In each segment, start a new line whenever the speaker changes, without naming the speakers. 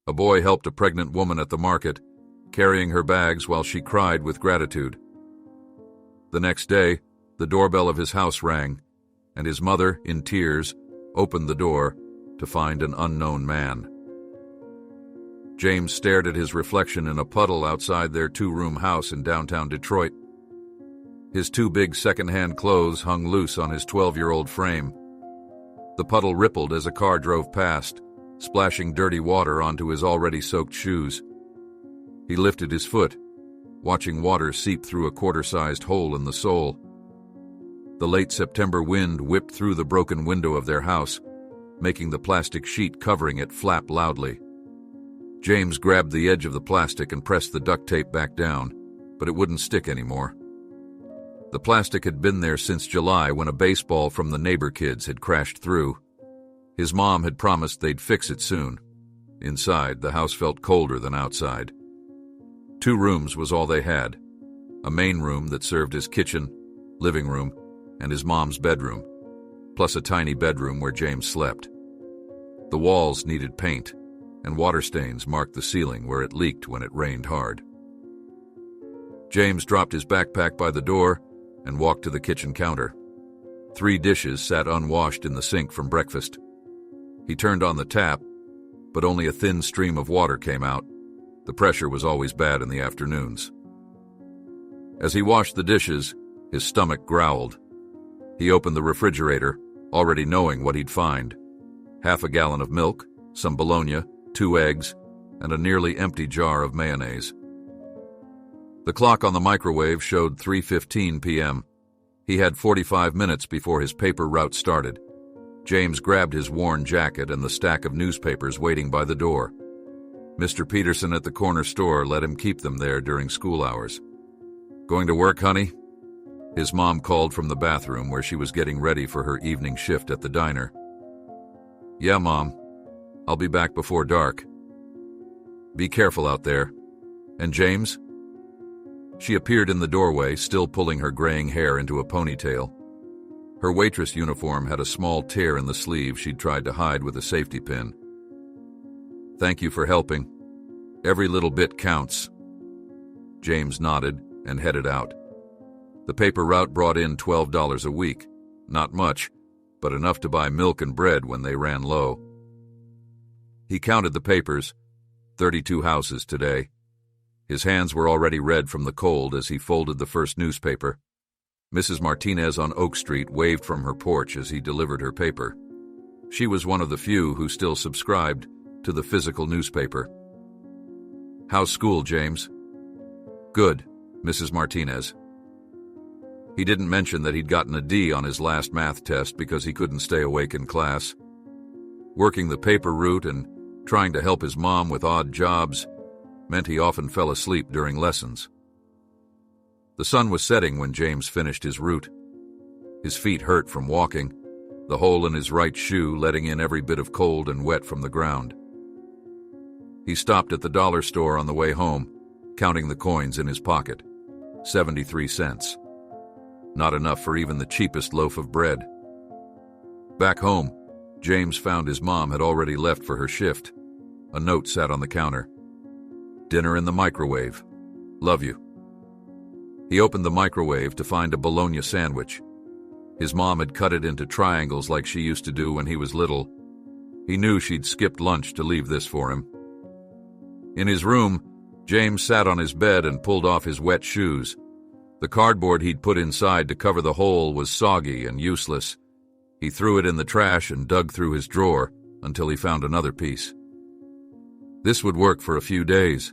A boy helped a pregnant woman at the market, carrying her bags while she cried with gratitude. The next day, the doorbell of his house rang, and his mother, in tears, opened the door to find an unknown man. James stared at his reflection in a puddle outside their two-room house in downtown Detroit. His two big second-hand clothes hung loose on his 12-year-old frame. The puddle rippled as a car drove past, splashing dirty water onto his already soaked shoes. He lifted his foot, watching water seep through a quarter-sized hole in the sole. The late September wind whipped through the broken window of their house, making the plastic sheet covering it flap loudly. James grabbed the edge of the plastic and pressed the duct tape back down, but it wouldn't stick anymore. The plastic had been there since July when a baseball from the neighbor kids had crashed through. His mom had promised they'd fix it soon. Inside, the house felt colder than outside. 2 rooms was all they had. A main room that served as kitchen, living room, and his mom's bedroom, plus a tiny bedroom where James slept. The walls needed paint, and water stains marked the ceiling where it leaked when it rained hard. James dropped his backpack by the door and walked to the kitchen counter. 3 dishes sat unwashed in the sink from breakfast. He turned on the tap, but only a thin stream of water came out. The pressure was always bad in the afternoons. As he washed the dishes, his stomach growled. He opened the refrigerator, already knowing what he'd find. 1/2 gallon of milk, some bologna, 2 eggs, and a nearly empty jar of mayonnaise. The clock on the microwave showed 3:15 p.m. He had 45 minutes before his paper route started. James grabbed his worn jacket and the stack of newspapers waiting by the door. Mr. Peterson at the corner store let him keep them there during school hours. "Going to work, honey?" His mom called from the bathroom where she was getting ready for her evening shift at the diner. "Yeah, Mom. I'll be back before dark." "Be careful out there. And James?" She appeared in the doorway, still pulling her graying hair into a ponytail. Her waitress uniform had a small tear in the sleeve she'd tried to hide with a safety pin. "Thank you for helping. Every little bit counts." James nodded and headed out. The paper route brought in $12 a week. Not much, but enough to buy milk and bread when they ran low. He counted the papers, 32 houses today. His hands were already red from the cold as he folded the first newspaper. Mrs. Martinez on Oak Street waved from her porch as he delivered her paper. She was one of the few who still subscribed to the physical newspaper. "How's school, James?" "Good, Mrs. Martinez." He didn't mention that he'd gotten a D on his last math test because he couldn't stay awake in class. Working the paper route and trying to help his mom with odd jobs meant he often fell asleep during lessons. The sun was setting when James finished his route. His feet hurt from walking, the hole in his right shoe letting in every bit of cold and wet from the ground. He stopped at the dollar store on the way home, counting the coins in his pocket. 73 cents. Not enough for even the cheapest loaf of bread. Back home, James found his mom had already left for her shift. A note sat on the counter. "Dinner in the microwave. Love you." He opened the microwave to find a bologna sandwich. His mom had cut it into triangles like she used to do when he was little. He knew she'd skipped lunch to leave this for him. In his room, James sat on his bed and pulled off his wet shoes. The cardboard he'd put inside to cover the hole was soggy and useless. He threw it in the trash and dug through his drawer until he found another piece. This would work for a few days,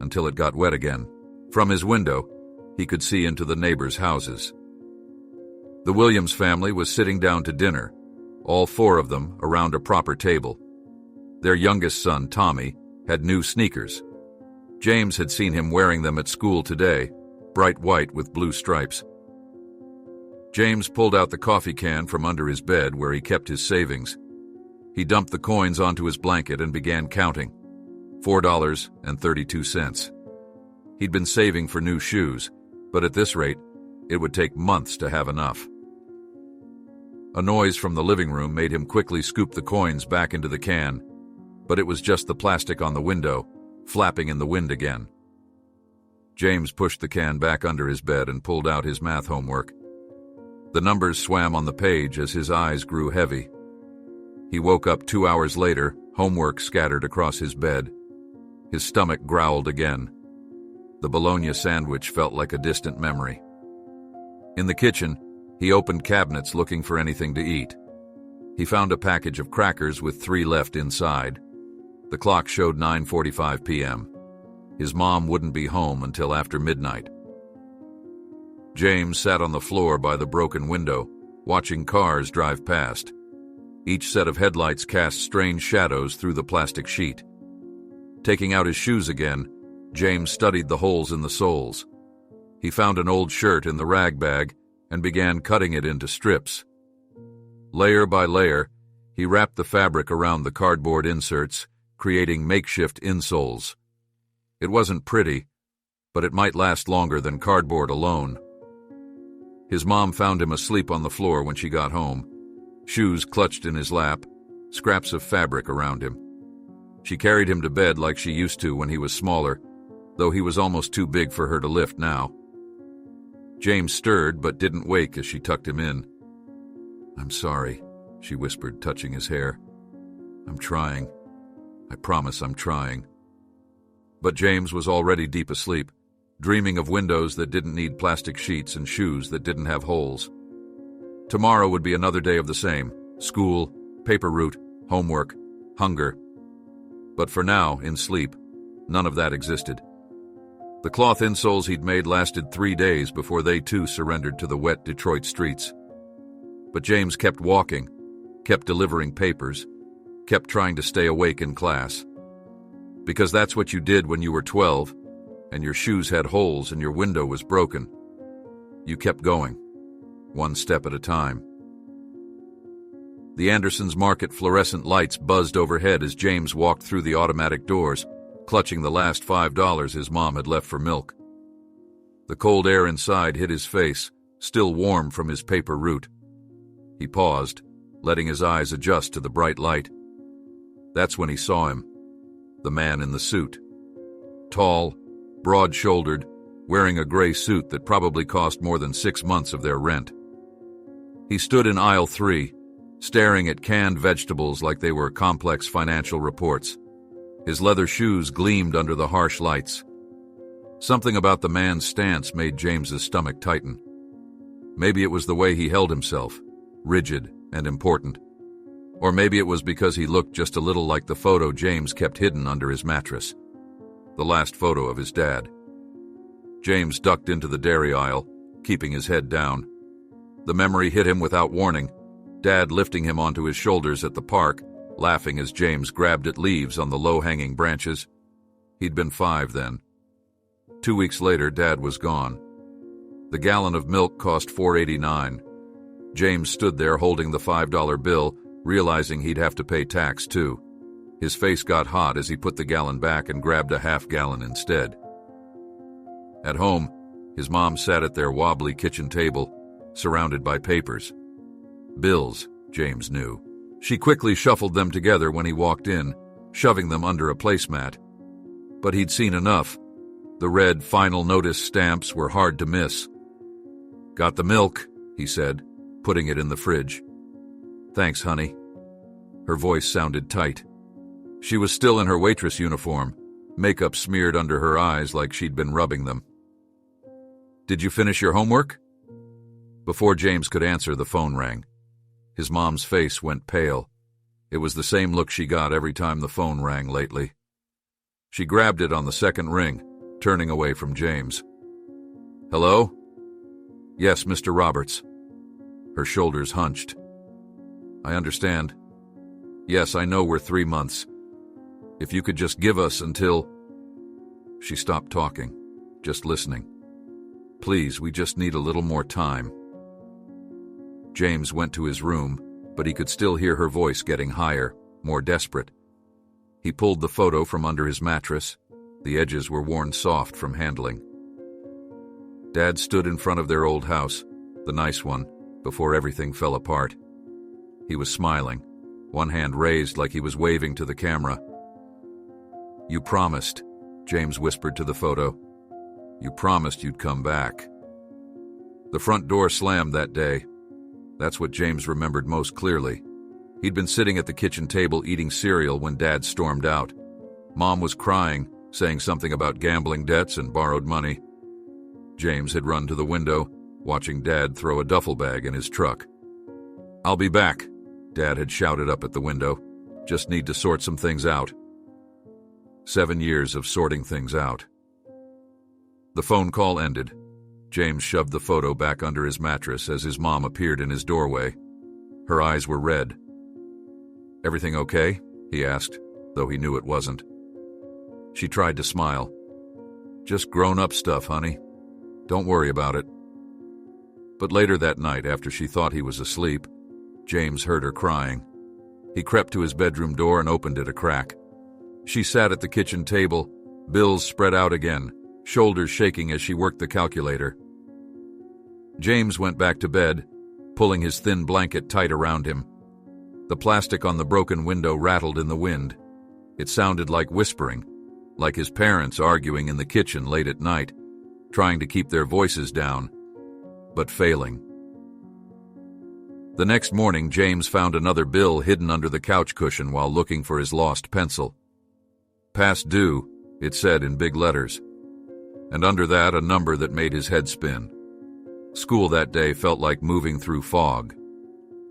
until it got wet again. From his window, he could see into the neighbors' houses. The Williams family was sitting down to dinner, all 4 of them around a proper table. Their youngest son, Tommy, had new sneakers. James had seen him wearing them at school today, bright white with blue stripes. James pulled out the coffee can from under his bed where he kept his savings. He dumped the coins onto his blanket and began counting. $4.32. He'd been saving for new shoes, but at this rate, it would take months to have enough. A noise from the living room made him quickly scoop the coins back into the can. but it was just the plastic on the window, flapping in the wind again. James pushed the can back under his bed and pulled out his math homework. The numbers swam on the page as his eyes grew heavy. He woke up 2 hours later, homework scattered across his bed. His stomach growled again. The bologna sandwich felt like a distant memory. In the kitchen, he opened cabinets looking for anything to eat. He found a package of crackers with 3 left inside. The clock showed 9:45 p.m. His mom wouldn't be home until after midnight. James sat on the floor by the broken window, watching cars drive past. Each set of headlights cast strange shadows through the plastic sheet. Taking out his shoes again, James studied the holes in the soles. He found an old shirt in the rag bag and began cutting it into strips. Layer by layer, he wrapped the fabric around the cardboard inserts, creating makeshift insoles. It wasn't pretty, but it might last longer than cardboard alone. His mom found him asleep on the floor when she got home, shoes clutched in his lap, scraps of fabric around him. She carried him to bed like she used to when he was smaller, though he was almost too big for her to lift now. James stirred but didn't wake as she tucked him in. "I'm sorry," she whispered, touching his hair. "I'm trying. I promise I'm trying." But James was already deep asleep, dreaming of windows that didn't need plastic sheets and shoes that didn't have holes. Tomorrow would be another day of the same: school, paper route, homework, hunger. But for now, in sleep, none of that existed. The cloth insoles he'd made lasted 3 days before they too surrendered to the wet Detroit streets. But James kept walking, kept delivering papers, kept trying to stay awake in class. Because that's what you did when you were 12, and your shoes had holes and your window was broken. You kept going, one step at a time. The Andersons' Market fluorescent lights buzzed overhead as James walked through the automatic doors, clutching the last $5 his mom had left for milk. The cold air inside hit his face, still warm from his paper route. He paused, letting his eyes adjust to the bright light. That's when he saw him, the man in the suit. Tall, broad-shouldered, wearing a gray suit that probably cost more than 6 months of their rent. He stood in aisle 3, staring at canned vegetables like they were complex financial reports. His leather shoes gleamed under the harsh lights. Something about the man's stance made James's stomach tighten. Maybe it was the way he held himself, rigid and important. Or maybe it was because he looked just a little like the photo James kept hidden under his mattress. The last photo of his dad. James ducked into the dairy aisle, keeping his head down. The memory hit him without warning, Dad lifting him onto his shoulders at the park, laughing as James grabbed at leaves on the low-hanging branches. He'd been 5 then. 2 weeks later, Dad was gone. The gallon of milk cost $4.89. James stood there holding the $5 bill, realizing he'd have to pay tax too. His face got hot as he put the gallon back and grabbed a half-gallon instead. At home, his mom sat at their wobbly kitchen table, surrounded by papers. Bills, James knew. She quickly shuffled them together when he walked in, shoving them under a placemat. But he'd seen enough. The red final notice stamps were hard to miss. "Got the milk," he said, putting it in the fridge. "Thanks, honey." Her voice sounded tight. She was still in her waitress uniform, makeup smeared under her eyes like she'd been rubbing them. "Did you finish your homework?" Before James could answer, the phone rang. His mom's face went pale. It was the same look she got every time the phone rang lately. She grabbed it on the second ring, turning away from James. "Hello?" "Yes, Mr. Roberts." Her shoulders hunched. "I understand. Yes, I know we're 3 months. If you could just give us until—" She stopped talking, just listening. "Please, we just need a little more time." James went to his room, but he could still hear her voice getting higher, more desperate. He pulled the photo from under his mattress. The edges were worn soft from handling. Dad stood in front of their old house, the nice one, before everything fell apart. He was smiling, one hand raised like he was waving to the camera, "You promised," James whispered to the photo. "You promised you'd come back." The front door slammed that day. That's what James remembered most clearly. He'd been sitting at the kitchen table eating cereal when Dad stormed out. Mom was crying, saying something about gambling debts and borrowed money. James had run to the window, watching Dad throw a duffel bag in his truck. "I'll be back," Dad had shouted up at the window. "Just need to sort some things out." 7 years of sorting things out. The phone call ended. James shoved the photo back under his mattress as his mom appeared in his doorway. Her eyes were red. "Everything okay?" he asked, though he knew it wasn't. She tried to smile. "Just grown-up stuff, honey. Don't worry about it." But later that night, after she thought he was asleep, James heard her crying. He crept to his bedroom door and opened it a crack. She sat at the kitchen table, bills spread out again, shoulders shaking as she worked the calculator. James went back to bed, pulling his thin blanket tight around him. The plastic on the broken window rattled in the wind. It sounded like whispering, like his parents arguing in the kitchen late at night, trying to keep their voices down, but failing. The next morning, James found another bill hidden under the couch cushion while looking for his lost pencil. "Past due," it said in big letters, and under that a number that made his head spin. School that day felt like moving through fog.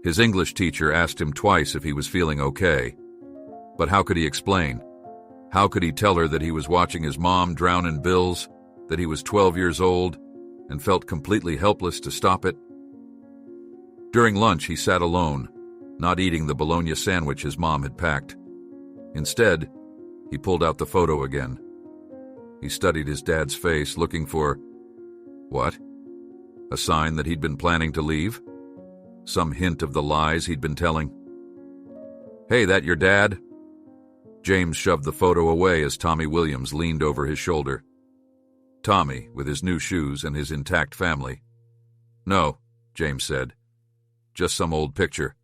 His English teacher asked him twice if he was feeling okay. But how could he explain? How could he tell her that he was watching his mom drown in bills, that he was 12 years old, and felt completely helpless to stop it? During lunch, he sat alone, not eating the bologna sandwich his mom had packed. Instead, he pulled out the photo again. He studied his dad's face, looking for... what? A sign that he'd been planning to leave? Some hint of the lies he'd been telling? "Hey, that your dad?" James shoved the photo away as Tommy Williams leaned over his shoulder. Tommy, with his new shoes and his intact family. "No," James said. "Just some old picture."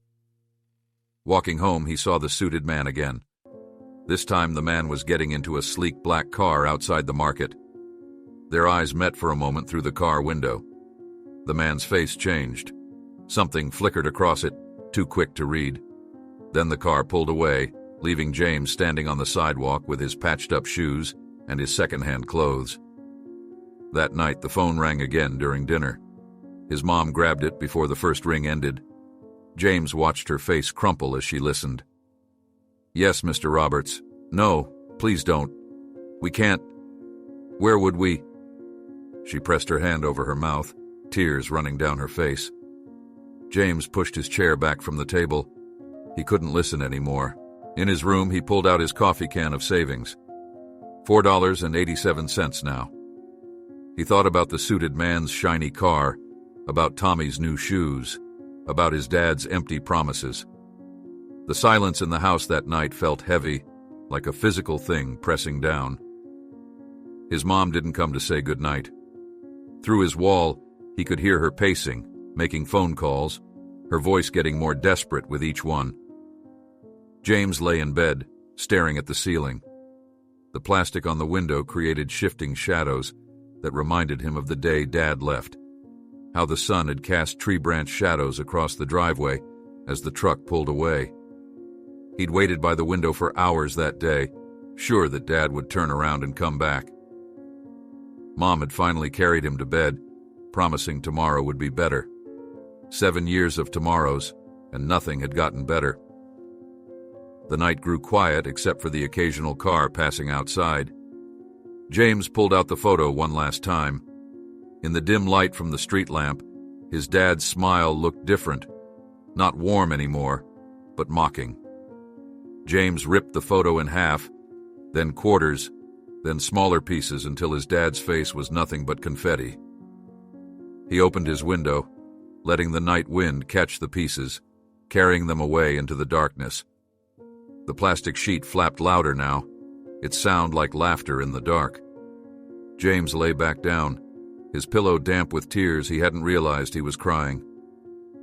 Walking home, he saw the suited man again. This time the man was getting into a sleek black car outside the market. Their eyes met for a moment through the car window. The man's face changed. Something flickered across it, too quick to read. Then the car pulled away, leaving James standing on the sidewalk with his patched-up shoes and his second-hand clothes. That night, the phone rang again during dinner. His mom grabbed it before the first ring ended. James watched her face crumple as she listened. "Yes, Mr. Roberts. No, please don't. We can't. Where would we?" She pressed her hand over her mouth, tears running down her face. James pushed his chair back from the table. He couldn't listen anymore. In his room, he pulled out his coffee can of savings. $4.87 now. He thought about the suited man's shiny car, about Tommy's new shoes, about his dad's empty promises. The silence in the house that night felt heavy, like a physical thing pressing down. His mom didn't come to say goodnight. Through his wall, he could hear her pacing, making phone calls, her voice getting more desperate with each one. James lay in bed, staring at the ceiling. The plastic on the window created shifting shadows that reminded him of the day Dad left, how the sun had cast tree branch shadows across the driveway as the truck pulled away. He'd waited by the window for hours that day, sure that Dad would turn around and come back. Mom had finally carried him to bed, promising tomorrow would be better. 7 years of tomorrows, and nothing had gotten better. The night grew quiet except for the occasional car passing outside. James pulled out the photo one last time. In the dim light from the street lamp, his dad's smile looked different, not warm anymore, but mocking. James ripped the photo in half, then quarters, then smaller pieces until his dad's face was nothing but confetti. He opened his window, letting the night wind catch the pieces, carrying them away into the darkness. The plastic sheet flapped louder now, its sound like laughter in the dark. James lay back down, his pillow damp with tears he hadn't realized he was crying.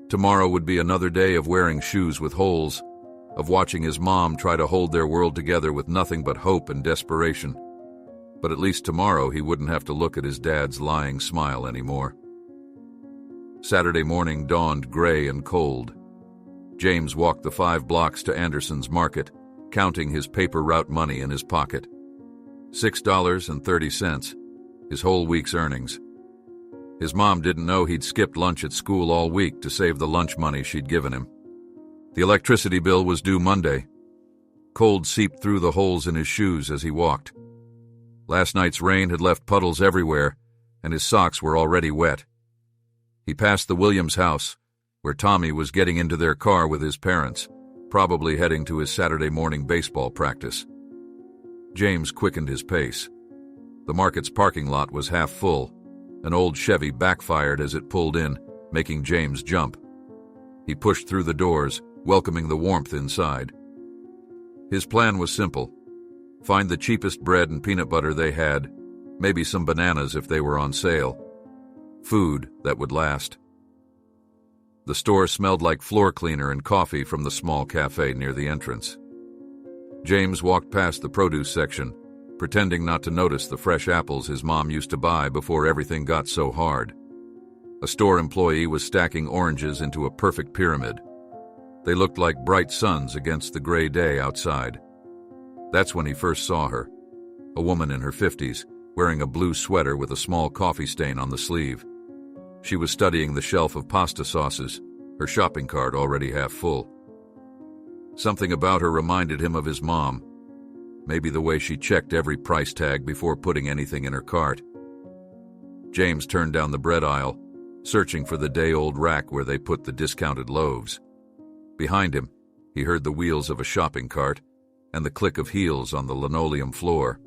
Tomorrow would be another day of wearing shoes with holes, of watching his mom try to hold their world together with nothing but hope and desperation. But at least tomorrow he wouldn't have to look at his dad's lying smile anymore. Saturday morning dawned gray and cold. James walked the 5 blocks to Anderson's Market, counting his paper route money in his pocket. $6.30, his whole week's earnings. His mom didn't know he'd skipped lunch at school all week to save the lunch money she'd given him. The electricity bill was due Monday. Cold seeped through the holes in his shoes as he walked. Last night's rain had left puddles everywhere, and his socks were already wet. He passed the Williams house, where Tommy was getting into their car with his parents, probably heading to his Saturday morning baseball practice. James quickened his pace. The market's parking lot was half full. An old Chevy backfired as it pulled in, making James jump. He pushed through the doors, welcoming the warmth inside. His plan was simple. Find the cheapest bread and peanut butter they had, maybe some bananas if they were on sale. Food that would last. The store smelled like floor cleaner and coffee from the small cafe near the entrance. James walked past the produce section, pretending not to notice the fresh apples his mom used to buy before everything got so hard. A store employee was stacking oranges into a perfect pyramid. They looked like bright suns against the gray day outside. That's when he first saw her, a woman in her 50s, wearing a blue sweater with a small coffee stain on the sleeve. She was studying the shelf of pasta sauces, her shopping cart already half full. Something about her reminded him of his mom, maybe the way she checked every price tag before putting anything in her cart. James turned down the bread aisle, searching for the day-old rack where they put the discounted loaves. Behind him, he heard the wheels of a shopping cart and the click of heels on the linoleum floor.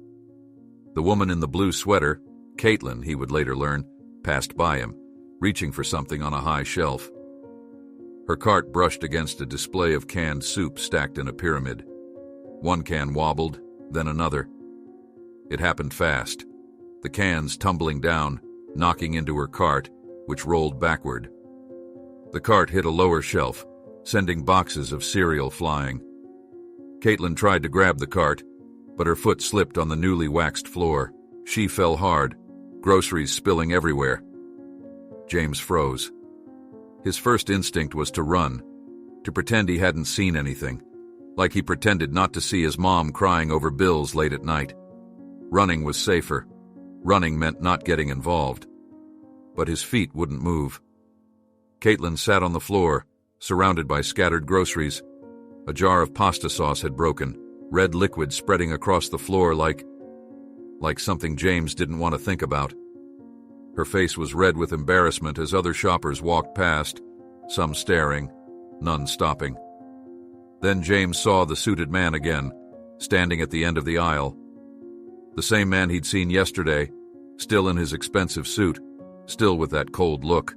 The woman in the blue sweater, Caitlin, he would later learn, passed by him, reaching for something on a high shelf. Her cart brushed against a display of canned soup stacked in a pyramid. One can wobbled, then another. It happened fast, the cans tumbling down, knocking into her cart, which rolled backward. The cart hit a lower shelf, sending boxes of cereal flying. Caitlin tried to grab the cart, but her foot slipped on the newly waxed floor. She fell hard, groceries spilling everywhere. James froze. His first instinct was to run, to pretend he hadn't seen anything, like he pretended not to see his mom crying over bills late at night. Running was safer. Running meant not getting involved. But his feet wouldn't move. Caitlin sat on the floor, surrounded by scattered groceries. A jar of pasta sauce had broken, red liquid spreading across the floor like something James didn't want to think about. Her face was red with embarrassment as other shoppers walked past, some staring, none stopping. Then James saw the suited man again, standing at the end of the aisle. The same man he'd seen yesterday, still in his expensive suit, still with that cold look.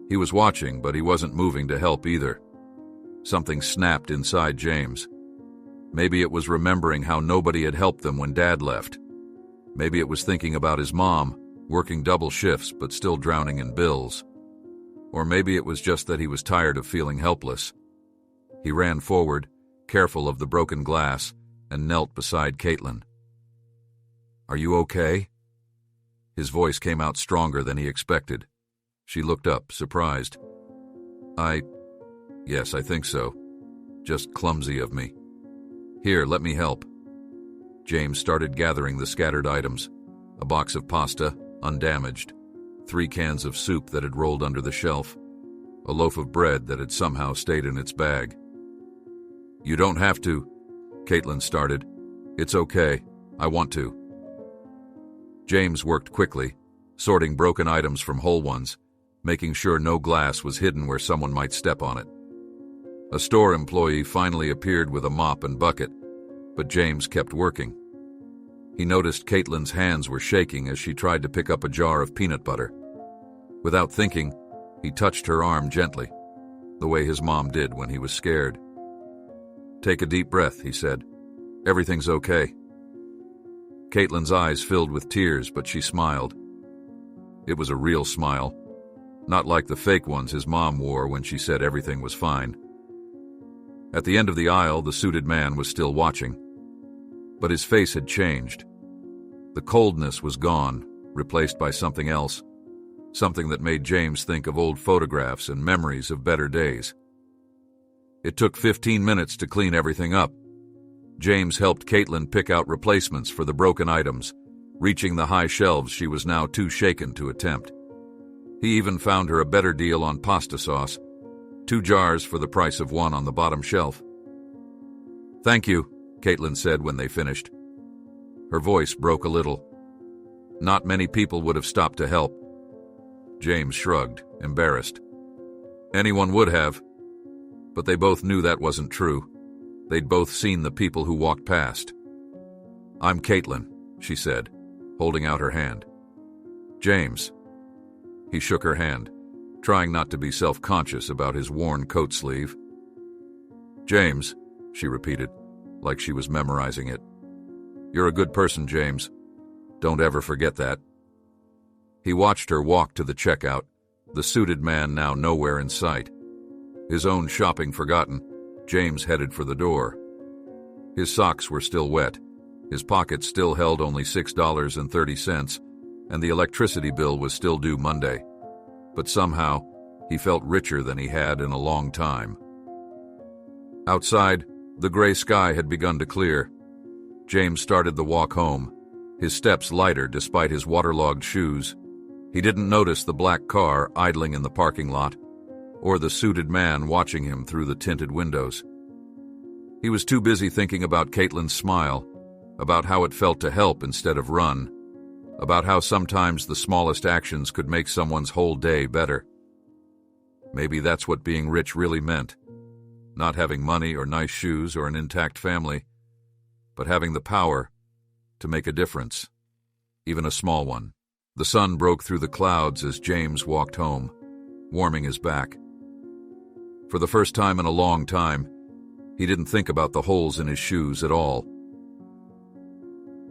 He was watching, but he wasn't moving to help either. Something snapped inside James. Maybe it was remembering how nobody had helped them when Dad left. Maybe it was thinking about his mom, working double shifts but still drowning in bills. Or maybe it was just that he was tired of feeling helpless. He ran forward, careful of the broken glass, and knelt beside Caitlin. "Are you okay?" His voice came out stronger than he expected. She looked up, surprised. Yes, I think so. Just clumsy of me. Here, let me help." James started gathering the scattered items. A box of pasta, undamaged. 3 cans of soup that had rolled under the shelf. A loaf of bread that had somehow stayed in its bag. "You don't have to," Caitlin started. "It's okay. I want to." James worked quickly, sorting broken items from whole ones, making sure no glass was hidden where someone might step on it. A store employee finally appeared with a mop and bucket, but James kept working. He noticed Caitlin's hands were shaking as she tried to pick up a jar of peanut butter. Without thinking, he touched her arm gently, the way his mom did when he was scared. "Take a deep breath," he said. "Everything's okay." Caitlin's eyes filled with tears, but she smiled. It was a real smile, not like the fake ones his mom wore when she said everything was fine. At the end of the aisle, the suited man was still watching. But his face had changed. The coldness was gone, replaced by something else, something that made James think of old photographs and memories of better days. It took 15 minutes to clean everything up. James helped Caitlin pick out replacements for the broken items, reaching the high shelves she was now too shaken to attempt. He even found her a better deal on pasta sauce, 2 jars for the price of 1 on the bottom shelf. "Thank you," Caitlin said when they finished. Her voice broke a little. Not many people would have stopped to help. James shrugged, embarrassed. Anyone would have. But they both knew that wasn't true. They'd both seen the people who walked past. "I'm Caitlin," she said, holding out her hand. "James." He shook her hand, trying not to be self-conscious about his worn coat sleeve. "James," she repeated, like she was memorizing it. "You're a good person, James. Don't ever forget that." He watched her walk to the checkout, the suited man now nowhere in sight. His own shopping forgotten, James headed for the door. His socks were still wet, his pockets still held only $6.30, and the electricity bill was still due Monday. But somehow, he felt richer than he had in a long time. Outside, the gray sky had begun to clear. James started the walk home, his steps lighter despite his waterlogged shoes. He didn't notice the black car idling in the parking lot, or the suited man watching him through the tinted windows. He was too busy thinking about Caitlin's smile, about how it felt to help instead of run, about how sometimes the smallest actions could make someone's whole day better. Maybe that's what being rich really meant. Not having money or nice shoes or an intact family, but having the power to make a difference, even a small one. The sun broke through the clouds as James walked home, warming his back. For the first time in a long time, he didn't think about the holes in his shoes at all.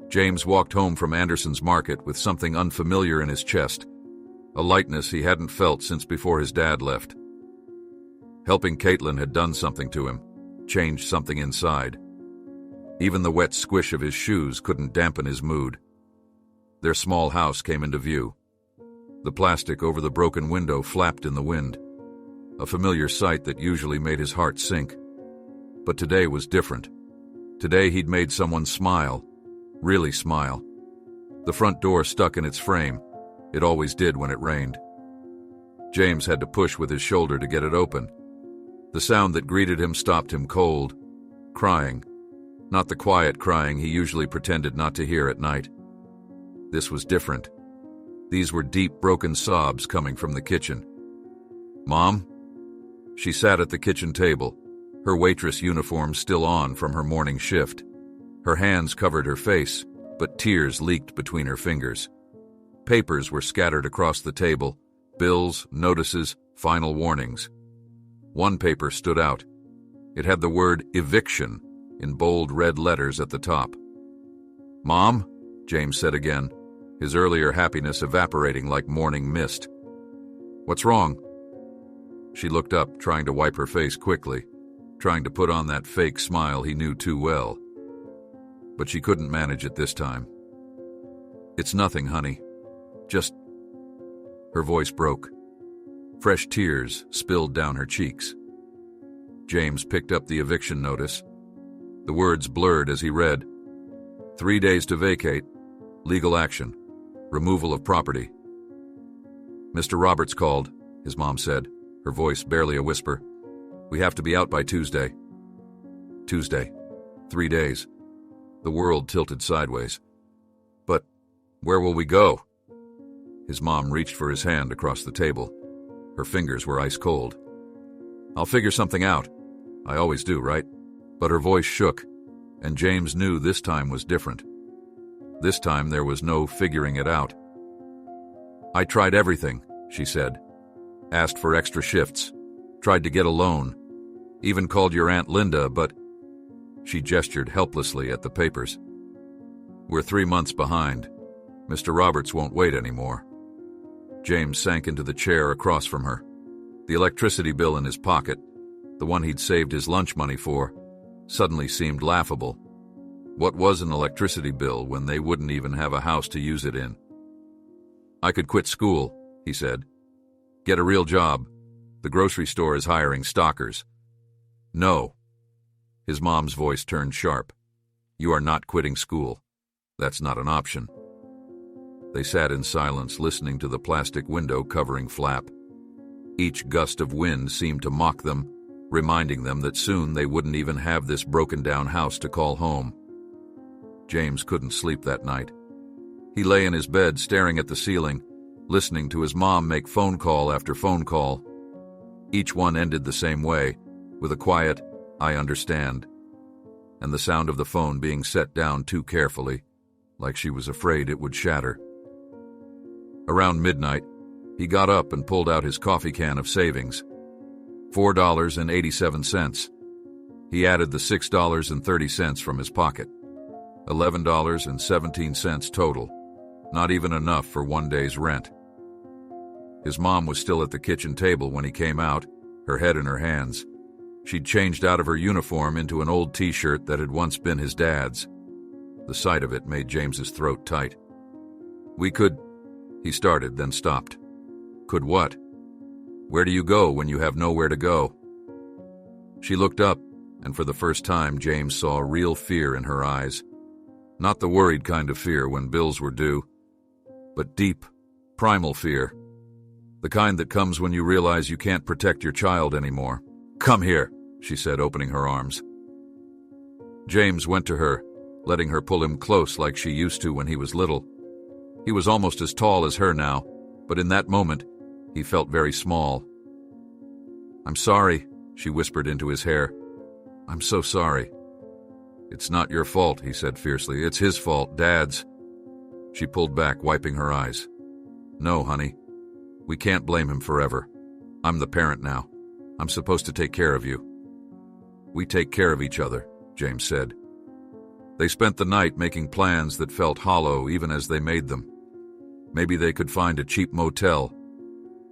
James walked home from Anderson's Market with something unfamiliar in his chest, a lightness he hadn't felt since before his dad left. Helping Caitlin had done something to him, changed something inside. Even the wet squish of his shoes couldn't dampen his mood. Their small house came into view. The plastic over the broken window flapped in the wind, a familiar sight that usually made his heart sink. But today was different. Today he'd made someone smile, really smile. The front door stuck in its frame. It always did when it rained. James had to push with his shoulder to get it open. The sound that greeted him stopped him cold. Crying. Not the quiet crying he usually pretended not to hear at night. This was different. These were deep, broken sobs coming from the kitchen. "Mom?" She sat at the kitchen table, her waitress uniform still on from her morning shift. Her hands covered her face, but tears leaked between her fingers. Papers were scattered across the table, bills, notices, final warnings. One paper stood out. It had the word eviction in bold red letters at the top. "Mom?" James said again, his earlier happiness evaporating like morning mist. "What's wrong?" She looked up, trying to wipe her face quickly, trying to put on that fake smile he knew too well. But she couldn't manage it this time. "It's nothing, honey. Just..." Her voice broke. Fresh tears spilled down her cheeks. James picked up the eviction notice. The words blurred as he read. 3 days to vacate. Legal action. Removal of property. "Mr. Roberts called," his mom said, her voice barely a whisper. "We have to be out by Tuesday." Tuesday. 3 days. The world tilted sideways. "But where will we go?" His mom reached for his hand across the table. Her fingers were ice cold. "I'll figure something out. I always do, right?" But her voice shook, and James knew this time was different. This time there was no figuring it out. "I tried everything," she said. "Asked for extra shifts. Tried to get a loan. Even called your Aunt Linda, but..." She gestured helplessly at the papers. "We're 3 months behind. Mr. Roberts won't wait anymore." James sank into the chair across from her, the electricity bill in his pocket, the one he'd saved his lunch money for, suddenly seemed laughable. What was an electricity bill when they wouldn't even have a house to use it in? "I could quit school," he said. "Get a real job. The grocery store is hiring stockers." "No." His mom's voice turned sharp. "You are not quitting school. That's not an option." They sat in silence, listening to the plastic window covering flap. Each gust of wind seemed to mock them, reminding them that soon they wouldn't even have this broken-down house to call home. James couldn't sleep that night. He lay in his bed staring at the ceiling, listening to his mom make phone call after phone call. Each one ended the same way, with a quiet, "I understand," and the sound of the phone being set down too carefully, like she was afraid it would shatter. Around midnight, he got up and pulled out his coffee can of savings. $4.87. He added the $6.30 from his pocket. $11.17 total. Not even enough for one day's rent. His mom was still at the kitchen table when he came out, her head in her hands. She'd changed out of her uniform into an old t-shirt that had once been his dad's. The sight of it made James's throat tight. "We could," he started, then stopped. "Could what? Where do you go when you have nowhere to go?" She looked up, and for the first time James saw real fear in her eyes. Not the worried kind of fear when bills were due, but deep, primal fear. The kind that comes when you realize you can't protect your child anymore. "Come here," she said, opening her arms. James went to her, letting her pull him close like she used to when he was little. He was almost as tall as her now, but in that moment, he felt very small. "I'm sorry," she whispered into his hair. "I'm so sorry." "It's not your fault," he said fiercely. "It's his fault, Dad's." She pulled back, wiping her eyes. "No, honey. We can't blame him forever. I'm the parent now. I'm supposed to take care of you." "We take care of each other," James said. They spent the night making plans that felt hollow even as they made them. Maybe they could find a cheap motel.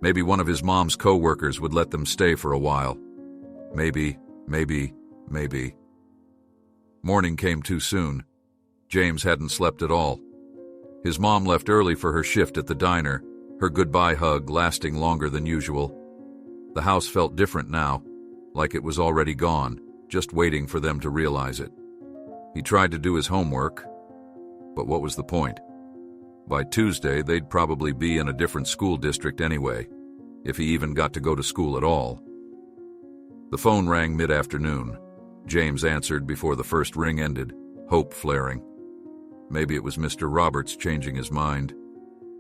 Maybe one of his mom's co-workers would let them stay for a while. Maybe. Morning came too soon. James hadn't slept at all. His mom left early for her shift at the diner, her goodbye hug lasting longer than usual. The house felt different now, like it was already gone, just waiting for them to realize it. He tried to do his homework, but what was the point? By Tuesday, they'd probably be in a different school district anyway, if he even got to go to school at all. The phone rang mid-afternoon. James answered before the first ring ended, hope flaring. Maybe it was Mr. Roberts changing his mind.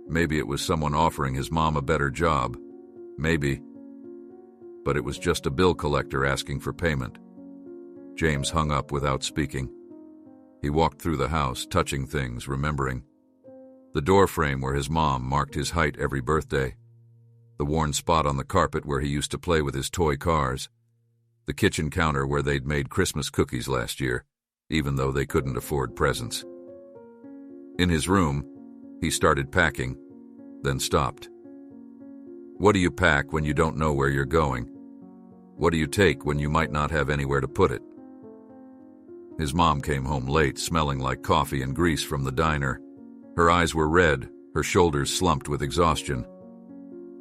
Maybe it was someone offering his mom a better job. Maybe. But it was just a bill collector asking for payment. James hung up without speaking. He walked through the house, touching things, remembering. The door frame where his mom marked his height every birthday. The worn spot on the carpet where he used to play with his toy cars. The kitchen counter where they'd made Christmas cookies last year, even though they couldn't afford presents. In his room, he started packing, then stopped. What do you pack when you don't know where you're going? What do you take when you might not have anywhere to put it? His mom came home late, smelling like coffee and grease from the diner. Her eyes were red, her shoulders slumped with exhaustion.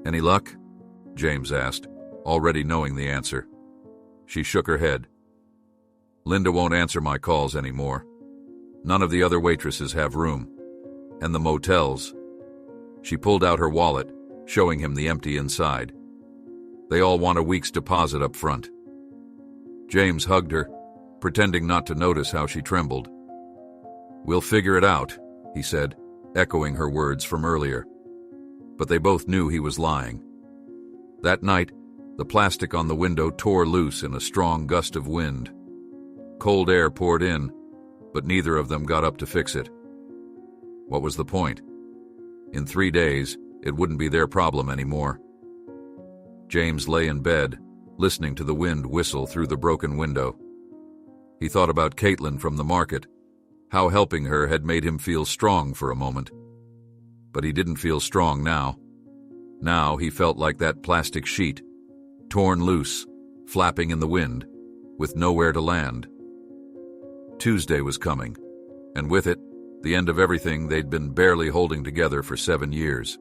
"Any luck?" James asked, already knowing the answer. She shook her head. "Linda won't answer my calls anymore. None of the other waitresses have room. And the motels." She pulled out her wallet, showing him the empty inside. "They all want a week's deposit up front." James hugged her, pretending not to notice how she trembled. "We'll figure it out," he said, echoing her words from earlier. But they both knew he was lying. That night, the plastic on the window tore loose in a strong gust of wind. Cold air poured in, but neither of them got up to fix it. What was the point? In 3 days, it wouldn't be their problem anymore. James lay in bed, listening to the wind whistle through the broken window. He thought about Caitlin from the market, how helping her had made him feel strong for a moment. But he didn't feel strong now. Now he felt like that plastic sheet, torn loose, flapping in the wind, with nowhere to land. Tuesday was coming, and with it, the end of everything they'd been barely holding together for 7 years.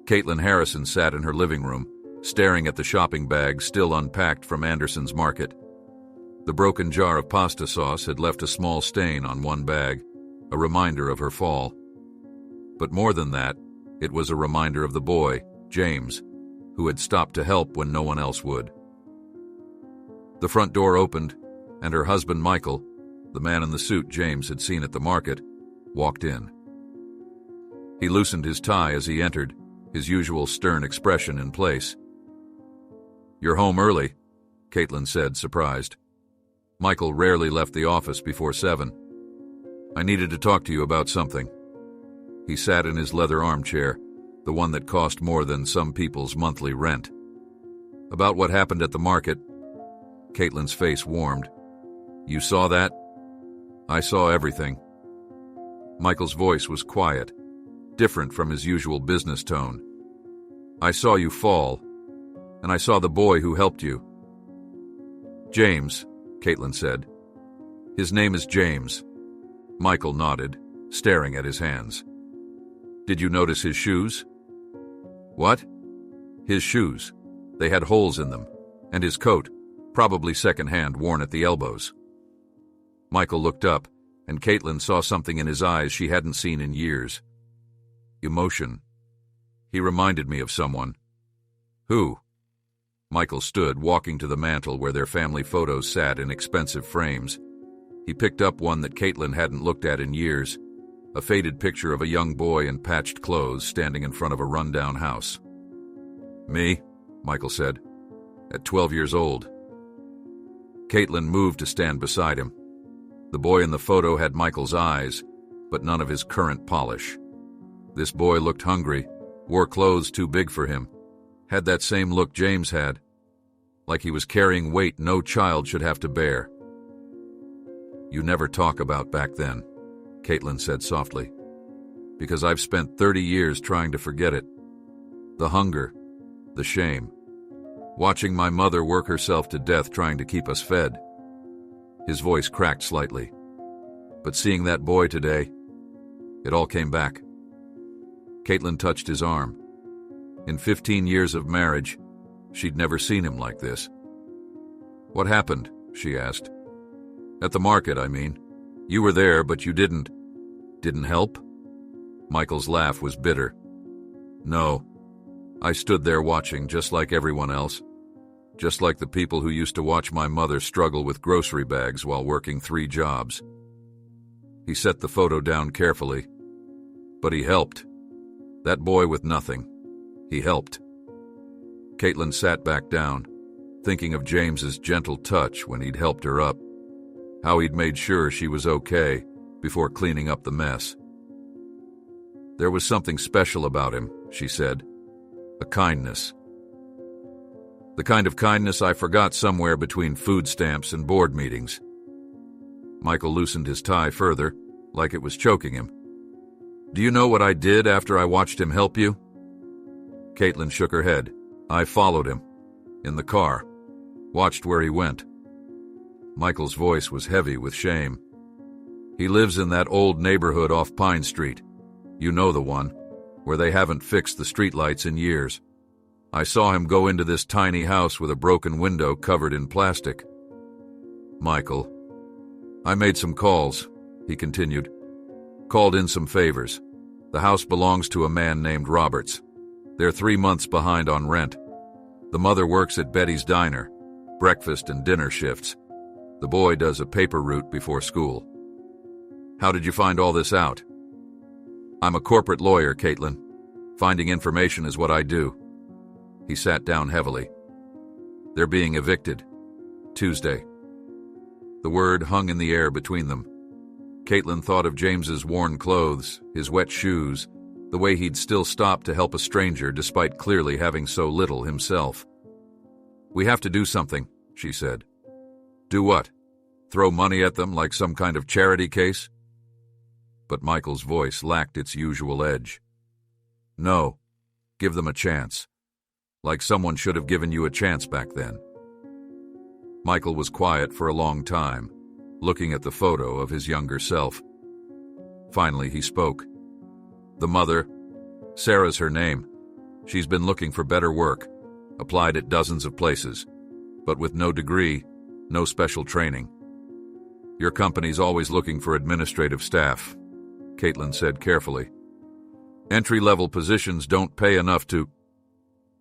Caitlin Harrison sat in her living room, staring at the shopping bag still unpacked from Anderson's Market. The broken jar of pasta sauce had left a small stain on one bag, a reminder of her fall. But more than that, it was a reminder of the boy, James, who had stopped to help when no one else would. The front door opened, and her husband Michael, the man in the suit James had seen at the market, walked in. He loosened his tie as he entered, his usual stern expression in place. "You're home early," Caitlin said, surprised. Michael rarely left the office before 7. "I needed to talk to you about something." He sat in his leather armchair, the one that cost more than some people's monthly rent. "About what happened at the market." Caitlin's face warmed. "You saw that?" "I saw everything." Michael's voice was quiet, different from his usual business tone. "I saw you fall, and I saw the boy who helped you." "James," Caitlin said. "His name is James." Michael nodded, staring at his hands. "Did you notice his shoes?" "What?" "His shoes. They had holes in them, and his coat, probably second-hand, worn at the elbows." Michael looked up, and Caitlin saw something in his eyes she hadn't seen in years. Emotion. "He reminded me of someone." "Who?" Michael stood, walking to the mantel where their family photos sat in expensive frames. He picked up one that Caitlin hadn't looked at in years, a faded picture of a young boy in patched clothes standing in front of a rundown house. "Me," Michael said, "at 12 years old." Caitlin moved to stand beside him. The boy in the photo had Michael's eyes, but none of his current polish. This boy looked hungry, wore clothes too big for him, had that same look James had, like he was carrying weight no child should have to bear. "You never talk about back then," Caitlin said softly, "because I've spent 30 years trying to forget it. The hunger, the shame, watching my mother work herself to death trying to keep us fed." His voice cracked slightly. "But seeing that boy today, it all came back." Caitlin touched his arm. In 15 years of marriage, she'd never seen him like this. "What happened?" she asked. "At the market, I mean. You were there, but you didn't help?" Michael's laugh was bitter. "No. I stood there watching just like everyone else. Just like the people who used to watch my mother struggle with grocery bags while working 3 jobs." He set the photo down carefully. "But he helped. That boy with nothing. He helped." Caitlin sat back down, thinking of James's gentle touch when he'd helped her up, how he'd made sure she was okay before cleaning up the mess. "There was something special about him," she said. "A kindness. The kind of kindness I forgot somewhere between food stamps and board meetings." Michael loosened his tie further, like it was choking him. "Do you know what I did after I watched him help you?" Caitlin shook her head. "I followed him. In the car. Watched where he went." Michael's voice was heavy with shame. "He lives in that old neighborhood off Pine Street. You know the one, where they haven't fixed the streetlights in years. I saw him go into this tiny house with a broken window covered in plastic." "Michael, I made some calls," he continued. "Called in some favors. The house belongs to a man named Roberts. They're 3 months behind on rent. The mother works at Betty's Diner, breakfast and dinner shifts. The boy does a paper route before school." "How did you find all this out?" "I'm a corporate lawyer, Caitlin. Finding information is what I do." He sat down heavily. "They're being evicted. Tuesday." The word hung in the air between them. Caitlin thought of James's worn clothes, his wet shoes, the way he'd still stop to help a stranger despite clearly having so little himself. "We have to do something," she said. "Do what? Throw money at them like some kind of charity case?" But Michael's voice lacked its usual edge. "No. Give them a chance. like someone should have given you a chance back then." Michael was quiet for a long time, looking at the photo of his younger self. Finally, he spoke. "The mother, Sarah's her name. She's been looking for better work, applied at dozens of places, but with no degree, no special training. Your company's always looking for administrative staff," Caitlin said carefully. "Entry-level positions don't pay enough to—"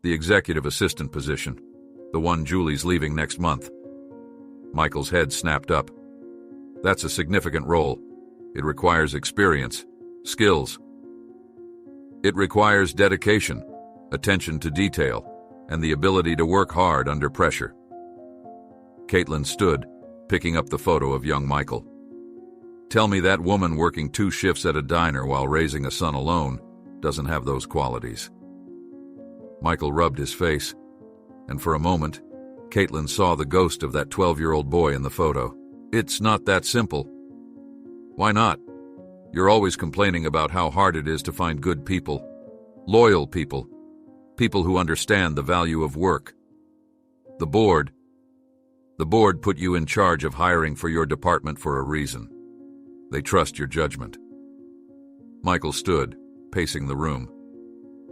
"The executive assistant position, the one Julie's leaving next month." Michael's head snapped up. "That's a significant role. It requires experience, skills. It requires dedication, attention to detail, and the ability to work hard under pressure." Caitlin stood, picking up the photo of young Michael. "Tell me that woman working 2 shifts at a diner while raising a son alone doesn't have those qualities." Michael rubbed his face, and for a moment, Caitlin saw the ghost of that 12-year-old boy in the photo. "It's not that simple." "Why not? You're always complaining about how hard it is to find good people, loyal people, people who understand the value of work. The board put you in charge of hiring for your department for a reason. They trust your judgment." Michael stood, pacing the room.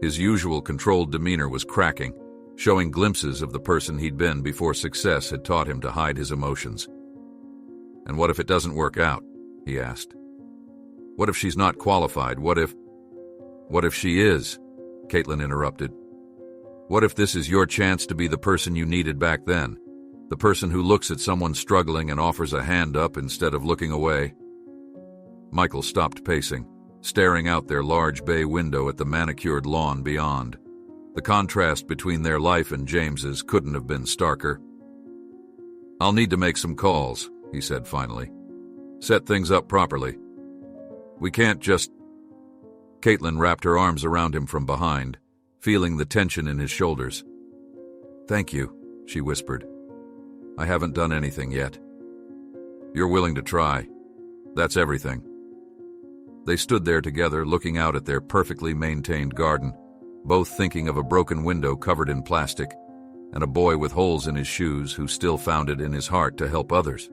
His usual controlled demeanor was cracking, showing glimpses of the person he'd been before success had taught him to hide his emotions. "And what if it doesn't work out?" he asked. "What if she's not qualified? What if she is?" Caitlin interrupted. "What if this is your chance to be the person you needed back then? The person who looks at someone struggling and offers a hand up instead of looking away?" Michael stopped pacing, staring out their large bay window at the manicured lawn beyond. The contrast between their life and James's couldn't have been starker. "I'll need to make some calls," he said finally. "Set things up properly. We can't just—" Caitlin wrapped her arms around him from behind, feeling the tension in his shoulders. "Thank you," she whispered. "I haven't done anything yet." "You're willing to try. That's everything." They stood there together, looking out at their perfectly maintained garden, both thinking of a broken window covered in plastic and a boy with holes in his shoes who still found it in his heart to help others.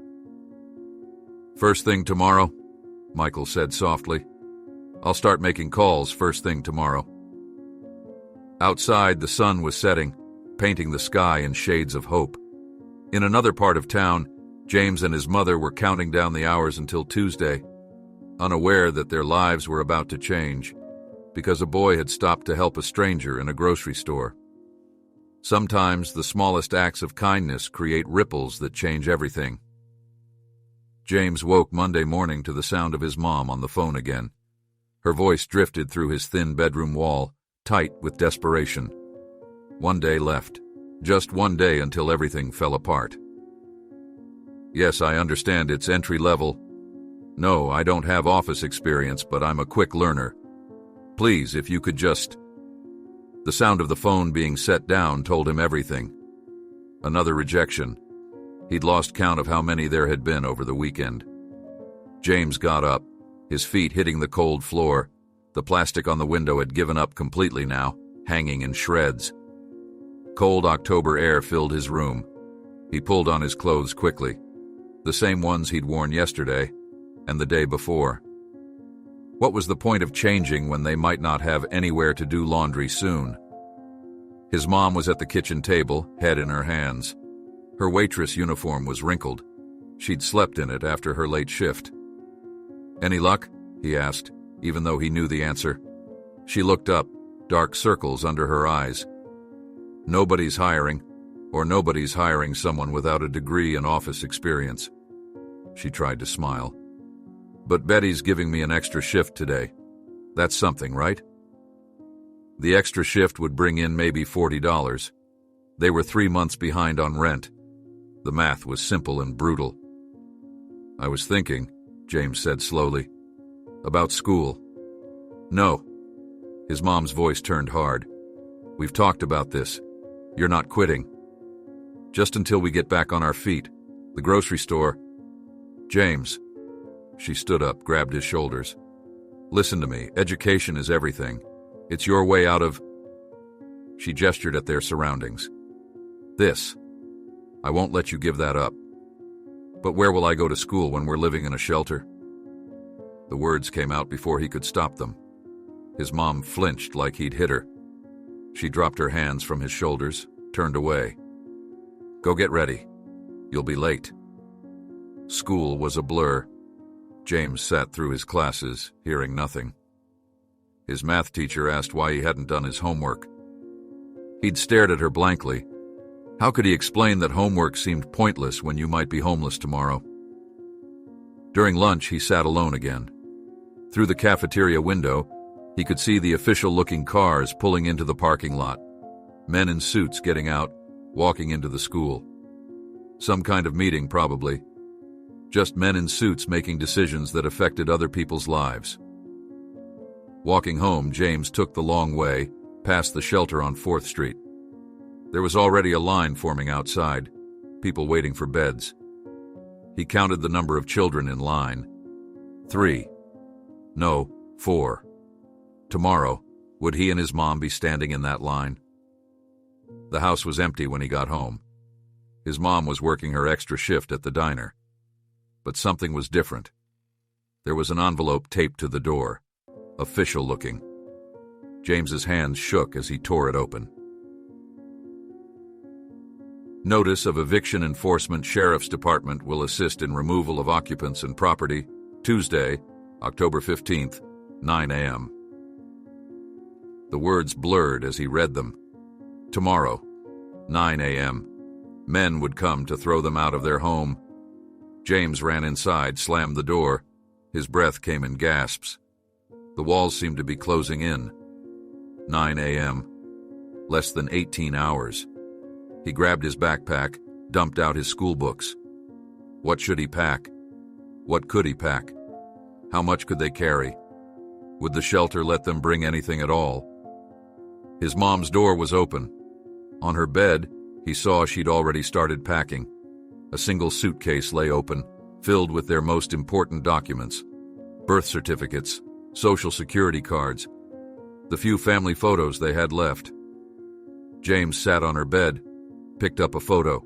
"First thing tomorrow," Michael said softly. "I'll start making calls first thing tomorrow." Outside, the sun was setting, painting the sky in shades of hope. In another part of town, James and his mother were counting down the hours until Tuesday, unaware that their lives were about to change, because a boy had stopped to help a stranger in a grocery store. Sometimes the smallest acts of kindness create ripples that change everything. James woke Monday morning to the sound of his mom on the phone again. Her voice drifted through his thin bedroom wall, tight with desperation. One day left. Just one day until everything fell apart. "Yes, I understand it's entry level. No, I don't have office experience, but I'm a quick learner. Please, if you could just—" The sound of the phone being set down told him everything. Another rejection. He'd lost count of how many there had been over the weekend. James got up, his feet hitting the cold floor. The plastic on the window had given up completely now, hanging in shreds. Cold October air filled his room. He pulled on his clothes quickly, the same ones he'd worn yesterday and the day before. What was the point of changing when they might not have anywhere to do laundry soon? His mom was at the kitchen table, head in her hands. Her waitress uniform was wrinkled. She'd slept in it after her late shift. "Any luck?" he asked, even though he knew the answer. She looked up, dark circles under her eyes. "Nobody's hiring, or nobody's hiring someone without a degree and office experience." She tried to smile. "But Betty's giving me an extra shift today. That's something, right?" The extra shift would bring in maybe $40. They were 3 months behind on rent. The math was simple and brutal. "I was thinking," James said slowly, "about school." "No." His mom's voice turned hard. "We've talked about this. You're not quitting. Just until we get back on our feet. The grocery store—" "James." She stood up, grabbed his shoulders. "Listen to me. Education is everything. It's your way out of—" She gestured at their surroundings. This. I won't let you give that up. But where will I go to school when we're living in a shelter? The words came out before he could stop them. His mom flinched like he'd hit her. She dropped her hands from his shoulders, turned away. Go get ready. You'll be late. School was a blur. James sat through his classes, hearing nothing. His math teacher asked why he hadn't done his homework. He'd stared at her blankly. How could he explain that homework seemed pointless when you might be homeless tomorrow? During lunch, he sat alone again. Through the cafeteria window, he could see the official-looking cars pulling into the parking lot. Men in suits getting out, walking into the school. Some kind of meeting, probably. Just men in suits making decisions that affected other people's lives. Walking home, James took the long way, past the shelter on 4th Street. There was already a line forming outside, people waiting for beds. He counted the number of children in line. 3. No, 4. Tomorrow, would he and his mom be standing in that line? The house was empty when he got home. His mom was working her extra shift at the diner. But something was different. There was an envelope taped to the door, official looking. James's hands shook as he tore it open. Notice of Eviction Enforcement Sheriff's Department will assist in removal of occupants and property, Tuesday, October 15th, 9 a.m. The words blurred as he read them. Tomorrow, 9 a.m., men would come to throw them out of their home. James ran inside, slammed the door. His breath came in gasps. The walls seemed to be closing in. 9 a.m. Less than 18 hours. He grabbed his backpack, dumped out his school books. What should he pack? What could he pack? How much could they carry? Would the shelter let them bring anything at all? His mom's door was open. On her bed, he saw she'd already started packing. A single suitcase lay open, filled with their most important documents. Birth certificates, social security cards, the few family photos they had left. James sat on her bed, picked up a photo.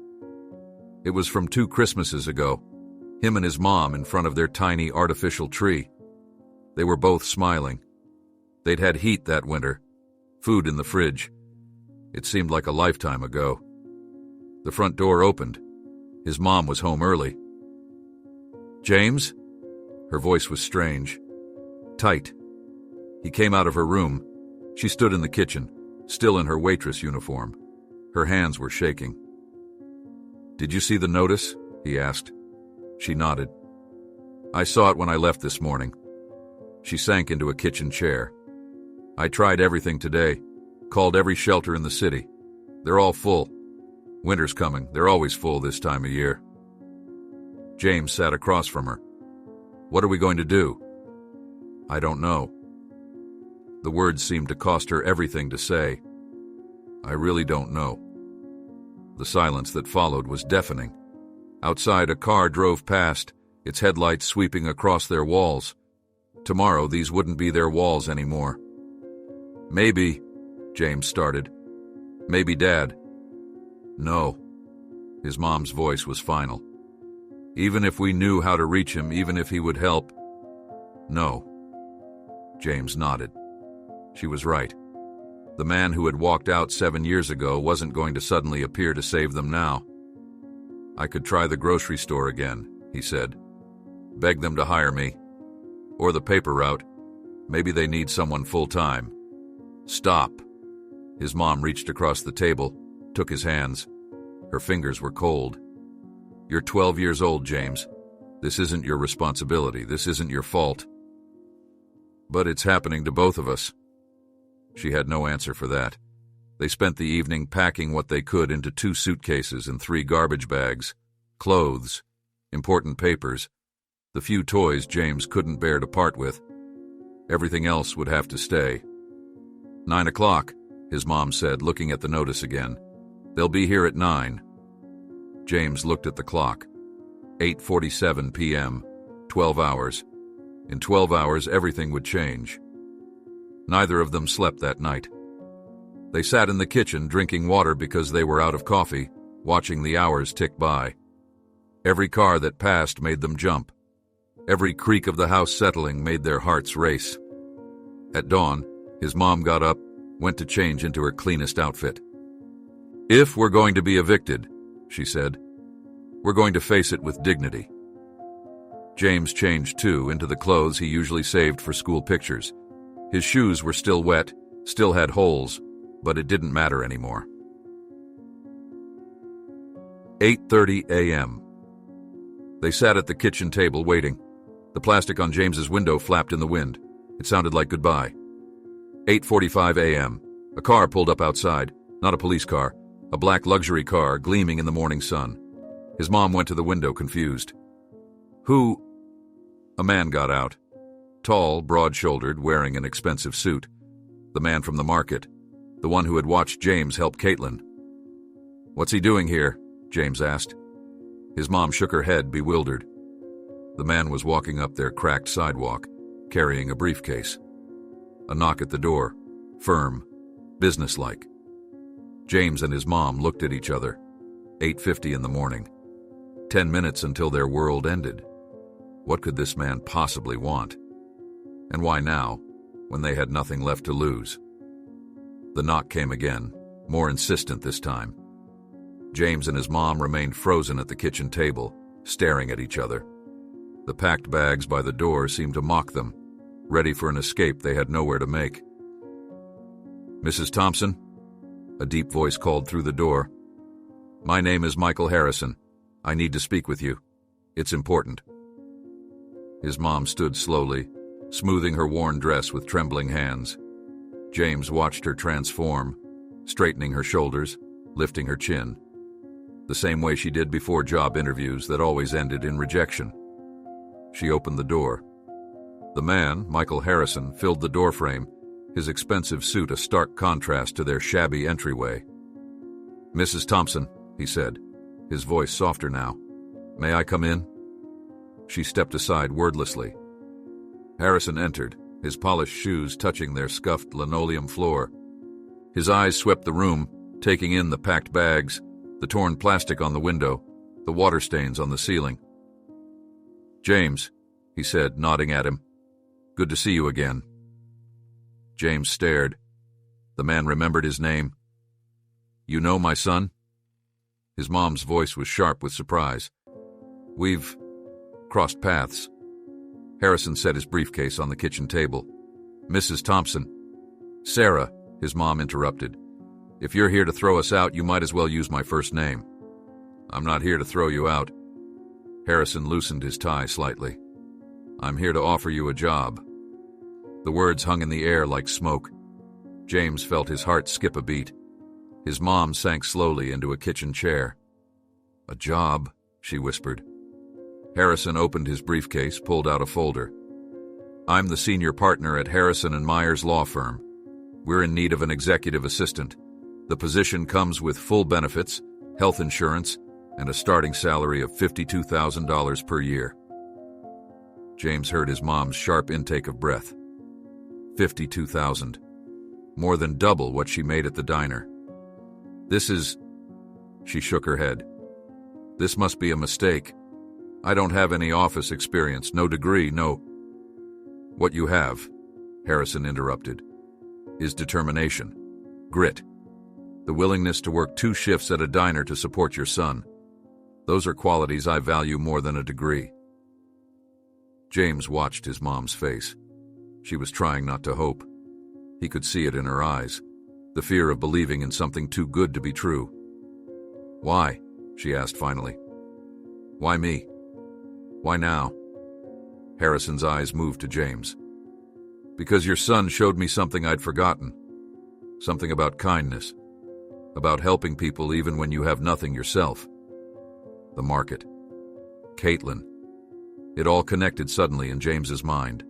It was from 2 Christmases ago, him and his mom in front of their tiny artificial tree. They were both smiling. They'd had heat that winter, food in the fridge. It seemed like a lifetime ago. The front door opened. His mom was home early. James? Her voice was strange, tight. He came out of her room. She stood in the kitchen, still in her waitress uniform. Her hands were shaking. Did you see the notice? He asked. She nodded. I saw it when I left this morning. She sank into a kitchen chair. I tried everything today, called every shelter in the city. They're all full. Winter's coming. They're always full this time of year. James sat across from her. What are we going to do? I don't know. The words seemed to cost her everything to say. I really don't know. The silence that followed was deafening. Outside, a car drove past, its headlights sweeping across their walls. Tomorrow, these wouldn't be their walls anymore. Maybe, James started. Maybe Dad. No. His mom's voice was final. Even if we knew how to reach him, even if he would help. No. James nodded. She was right. The man who had walked out 7 years ago wasn't going to suddenly appear to save them now. I could try the grocery store again, he said. Beg them to hire me. Or the paper route. Maybe they need someone full-time. Stop. His mom reached across the table, took his hands. Her fingers were cold. You're 12 years old, James. This isn't your responsibility. This isn't your fault. But it's happening to both of us. She had no answer for that. They spent the evening packing what they could into 2 suitcases and 3 garbage bags, clothes, important papers, the few toys James couldn't bear to part with. Everything else would have to stay. 9 o'clock, his mom said, looking at the notice again. They'll be here at 9. James looked at the clock. 8:47 p.m., 12 hours. In 12 hours, everything would change. Neither of them slept that night. They sat in the kitchen drinking water because they were out of coffee, watching the hours tick by. Every car that passed made them jump. Every creak of the house settling made their hearts race. At dawn, his mom got up, went to change into her cleanest outfit. "If we're going to be evicted," she said, "we're going to face it with dignity." James changed too, into the clothes he usually saved for school pictures. His shoes were still wet, still had holes, but it didn't matter anymore. 8:30 a.m. They sat at the kitchen table waiting. The plastic on James's window flapped in the wind. It sounded like goodbye. 8:45 a.m. A car pulled up outside. Not a police car. A black luxury car gleaming in the morning sun. His mom went to the window, confused. "Who?" A man got out. Tall, broad-shouldered, wearing an expensive suit. The man from the market. The one who had watched James help Caitlin. "What's he doing here?" James asked. His mom shook her head, bewildered. The man was walking up their cracked sidewalk, carrying a briefcase. A knock at the door. Firm. Businesslike. James and his mom looked at each other. 8:50 in the morning. 10 minutes until their world ended. What could this man possibly want? And why now, when they had nothing left to lose? The knock came again, more insistent this time. James and his mom remained frozen at the kitchen table, staring at each other. The packed bags by the door seemed to mock them, ready for an escape they had nowhere to make. "Mrs. Thompson?" A deep voice called through the door. "My name is Michael Harrison. I need to speak with you. It's important." His mom stood slowly, smoothing her worn dress with trembling hands. James watched her transform, straightening her shoulders, lifting her chin. The same way she did before job interviews that always ended in rejection. She opened the door. The man, Michael Harrison, filled the doorframe, his expensive suit a stark contrast to their shabby entryway. "Mrs. Thompson," he said, his voice softer now. "May I come in?" She stepped aside wordlessly. Harrison entered, his polished shoes touching their scuffed linoleum floor. His eyes swept the room, taking in the packed bags, the torn plastic on the window, the water stains on the ceiling. "James," he said, nodding at him. "Good to see you again." James stared. The man remembered his name. "You know my son?" His mom's voice was sharp with surprise. "We've crossed paths." Harrison set his briefcase on the kitchen table. "Mrs. Thompson." "Sarah," his mom interrupted. "If you're here to throw us out, you might as well use my first name." "I'm not here to throw you out." Harrison loosened his tie slightly. "I'm here to offer you a job." The words hung in the air like smoke. James felt his heart skip a beat. His mom sank slowly into a kitchen chair. "A job," she whispered. Harrison opened his briefcase, pulled out a folder. "I'm the senior partner at Harrison & Myers Law Firm. We're in need of an executive assistant. The position comes with full benefits, health insurance, and a starting salary of $52,000 per year." James heard his mom's sharp intake of breath. 52,000. More than double what she made at the diner. "This is..." She shook her head. "This must be a mistake. I don't have any office experience, no degree, no..." "What you have," Harrison interrupted, "is determination, grit, the willingness to work 2 shifts at a diner to support your son. Those are qualities I value more than a degree." James watched his mom's face. She was trying not to hope. He could see it in her eyes, the fear of believing in something too good to be true. "Why?" she asked finally. "Why me? Why now?" Harrison's eyes moved to James. "Because your son showed me something I'd forgotten. Something about kindness. About helping people even when you have nothing yourself. The market. Caitlin." It all connected suddenly in James's mind.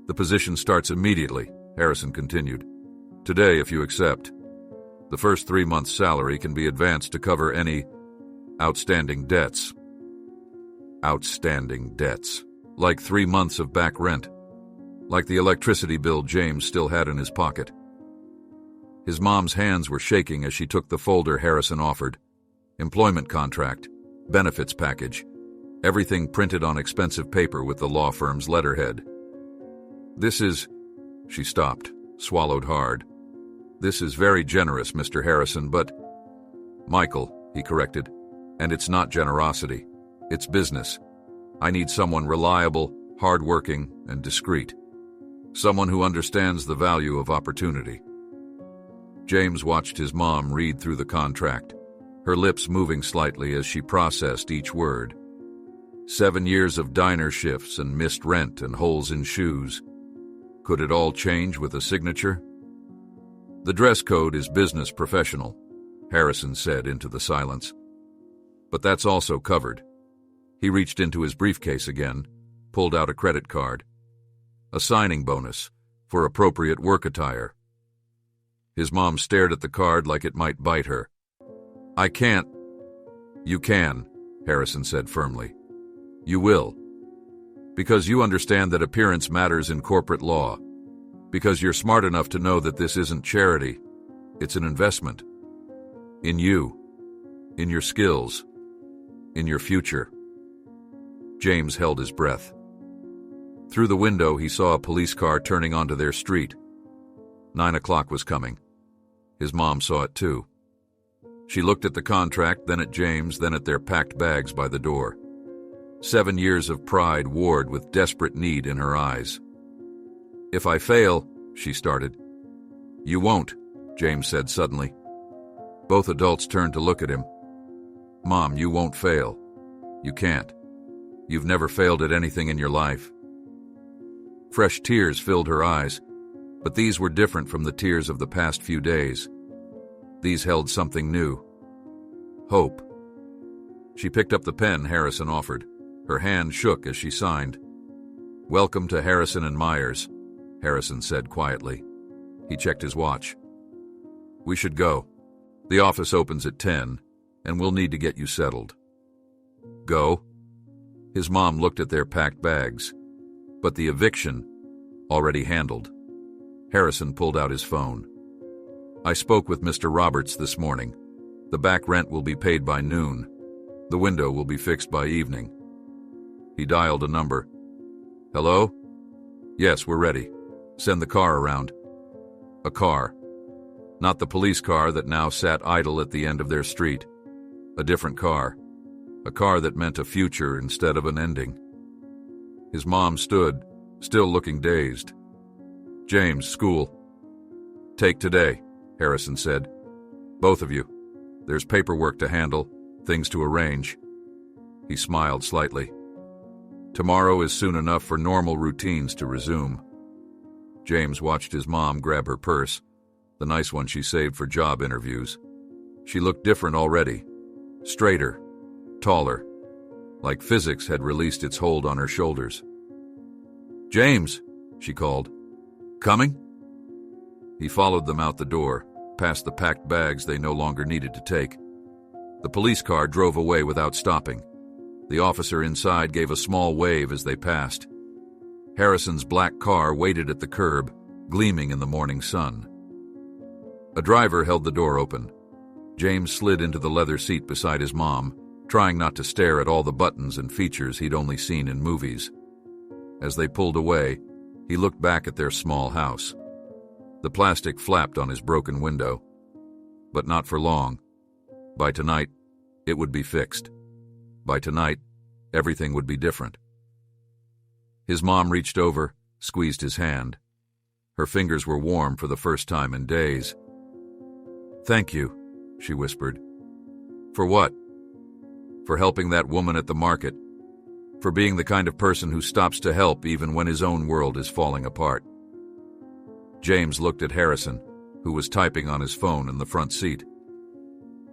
"The position starts immediately," Harrison continued. "Today, if you accept. The first 3 months' salary can be advanced to cover any outstanding debts." Outstanding debts. Like 3 months of back rent. Like the electricity bill James still had in his pocket. His mom's hands were shaking as she took the folder Harrison offered. Employment contract, benefits package, everything printed on expensive paper with the law firm's letterhead. This is... She stopped, swallowed hard. This is very generous, Mr. Harrison, but... Michael, he corrected. And it's not generosity. It's business. I need someone reliable, hardworking, and discreet. Someone who understands the value of opportunity. James watched his mom read through the contract, her lips moving slightly as she processed each word. 7 years of diner shifts and missed rent and holes in shoes. Could it all change with a signature? The dress code is business professional, Harrison said into the silence. But that's also covered. He reached into his briefcase again, pulled out a credit card. A signing bonus for appropriate work attire. His mom stared at the card like it might bite her. I can't. You can, Harrison said firmly. You will. Because you understand that appearance matters in corporate law. Because you're smart enough to know that this isn't charity. It's an investment. In you. In your skills. In your future. James held his breath. Through the window, he saw a police car turning onto their street. 9 o'clock was coming. His mom saw it too. She looked at the contract, then at James, then at their packed bags by the door. 7 years of pride warred with desperate need in her eyes. If I fail, she started. You won't, James said suddenly. Both adults turned to look at him. Mom, you won't fail. You can't. You've never failed at anything in your life. Fresh tears filled her eyes, but these were different from the tears of the past few days. These held something new. Hope. She picked up the pen Harrison offered. Her hand shook as she signed. Welcome to Harrison and Myers, Harrison said quietly. He checked his watch. We should go. The office opens at 10, and we'll need to get you settled. Go? His mom looked at their packed bags. But the eviction, already handled. Harrison pulled out his phone. I spoke with Mr. Roberts this morning. The back rent will be paid by noon. The window will be fixed by evening. He dialed a number. Hello? Yes, we're ready. Send the car around. A car. Not the police car that now sat idle at the end of their street. A different car. A car that meant a future instead of an ending. His mom stood, still looking dazed. James, school. Take today, Harrison said. Both of you. There's paperwork to handle, things to arrange. He smiled slightly. Tomorrow is soon enough for normal routines to resume. James watched his mom grab her purse, the nice one she saved for job interviews. She looked different already. Straighter, taller. Like physics had released its hold on her shoulders. James, she called. Coming? He followed them out the door, past the packed bags they no longer needed to take. The police car drove away without stopping. The officer inside gave a small wave as they passed. Harrison's black car waited at the curb, gleaming in the morning sun. A driver held the door open. James slid into the leather seat beside his mom, trying not to stare at all the buttons and features he'd only seen in movies. As they pulled away, he looked back at their small house. The plastic flapped on his broken window. But not for long. By tonight, it would be fixed. By tonight, everything would be different. His mom reached over, squeezed his hand. Her fingers were warm for the first time in days. Thank you, she whispered. For what? For helping that woman at the market. For being the kind of person who stops to help even when his own world is falling apart. James looked at Harrison, who was typing on his phone in the front seat.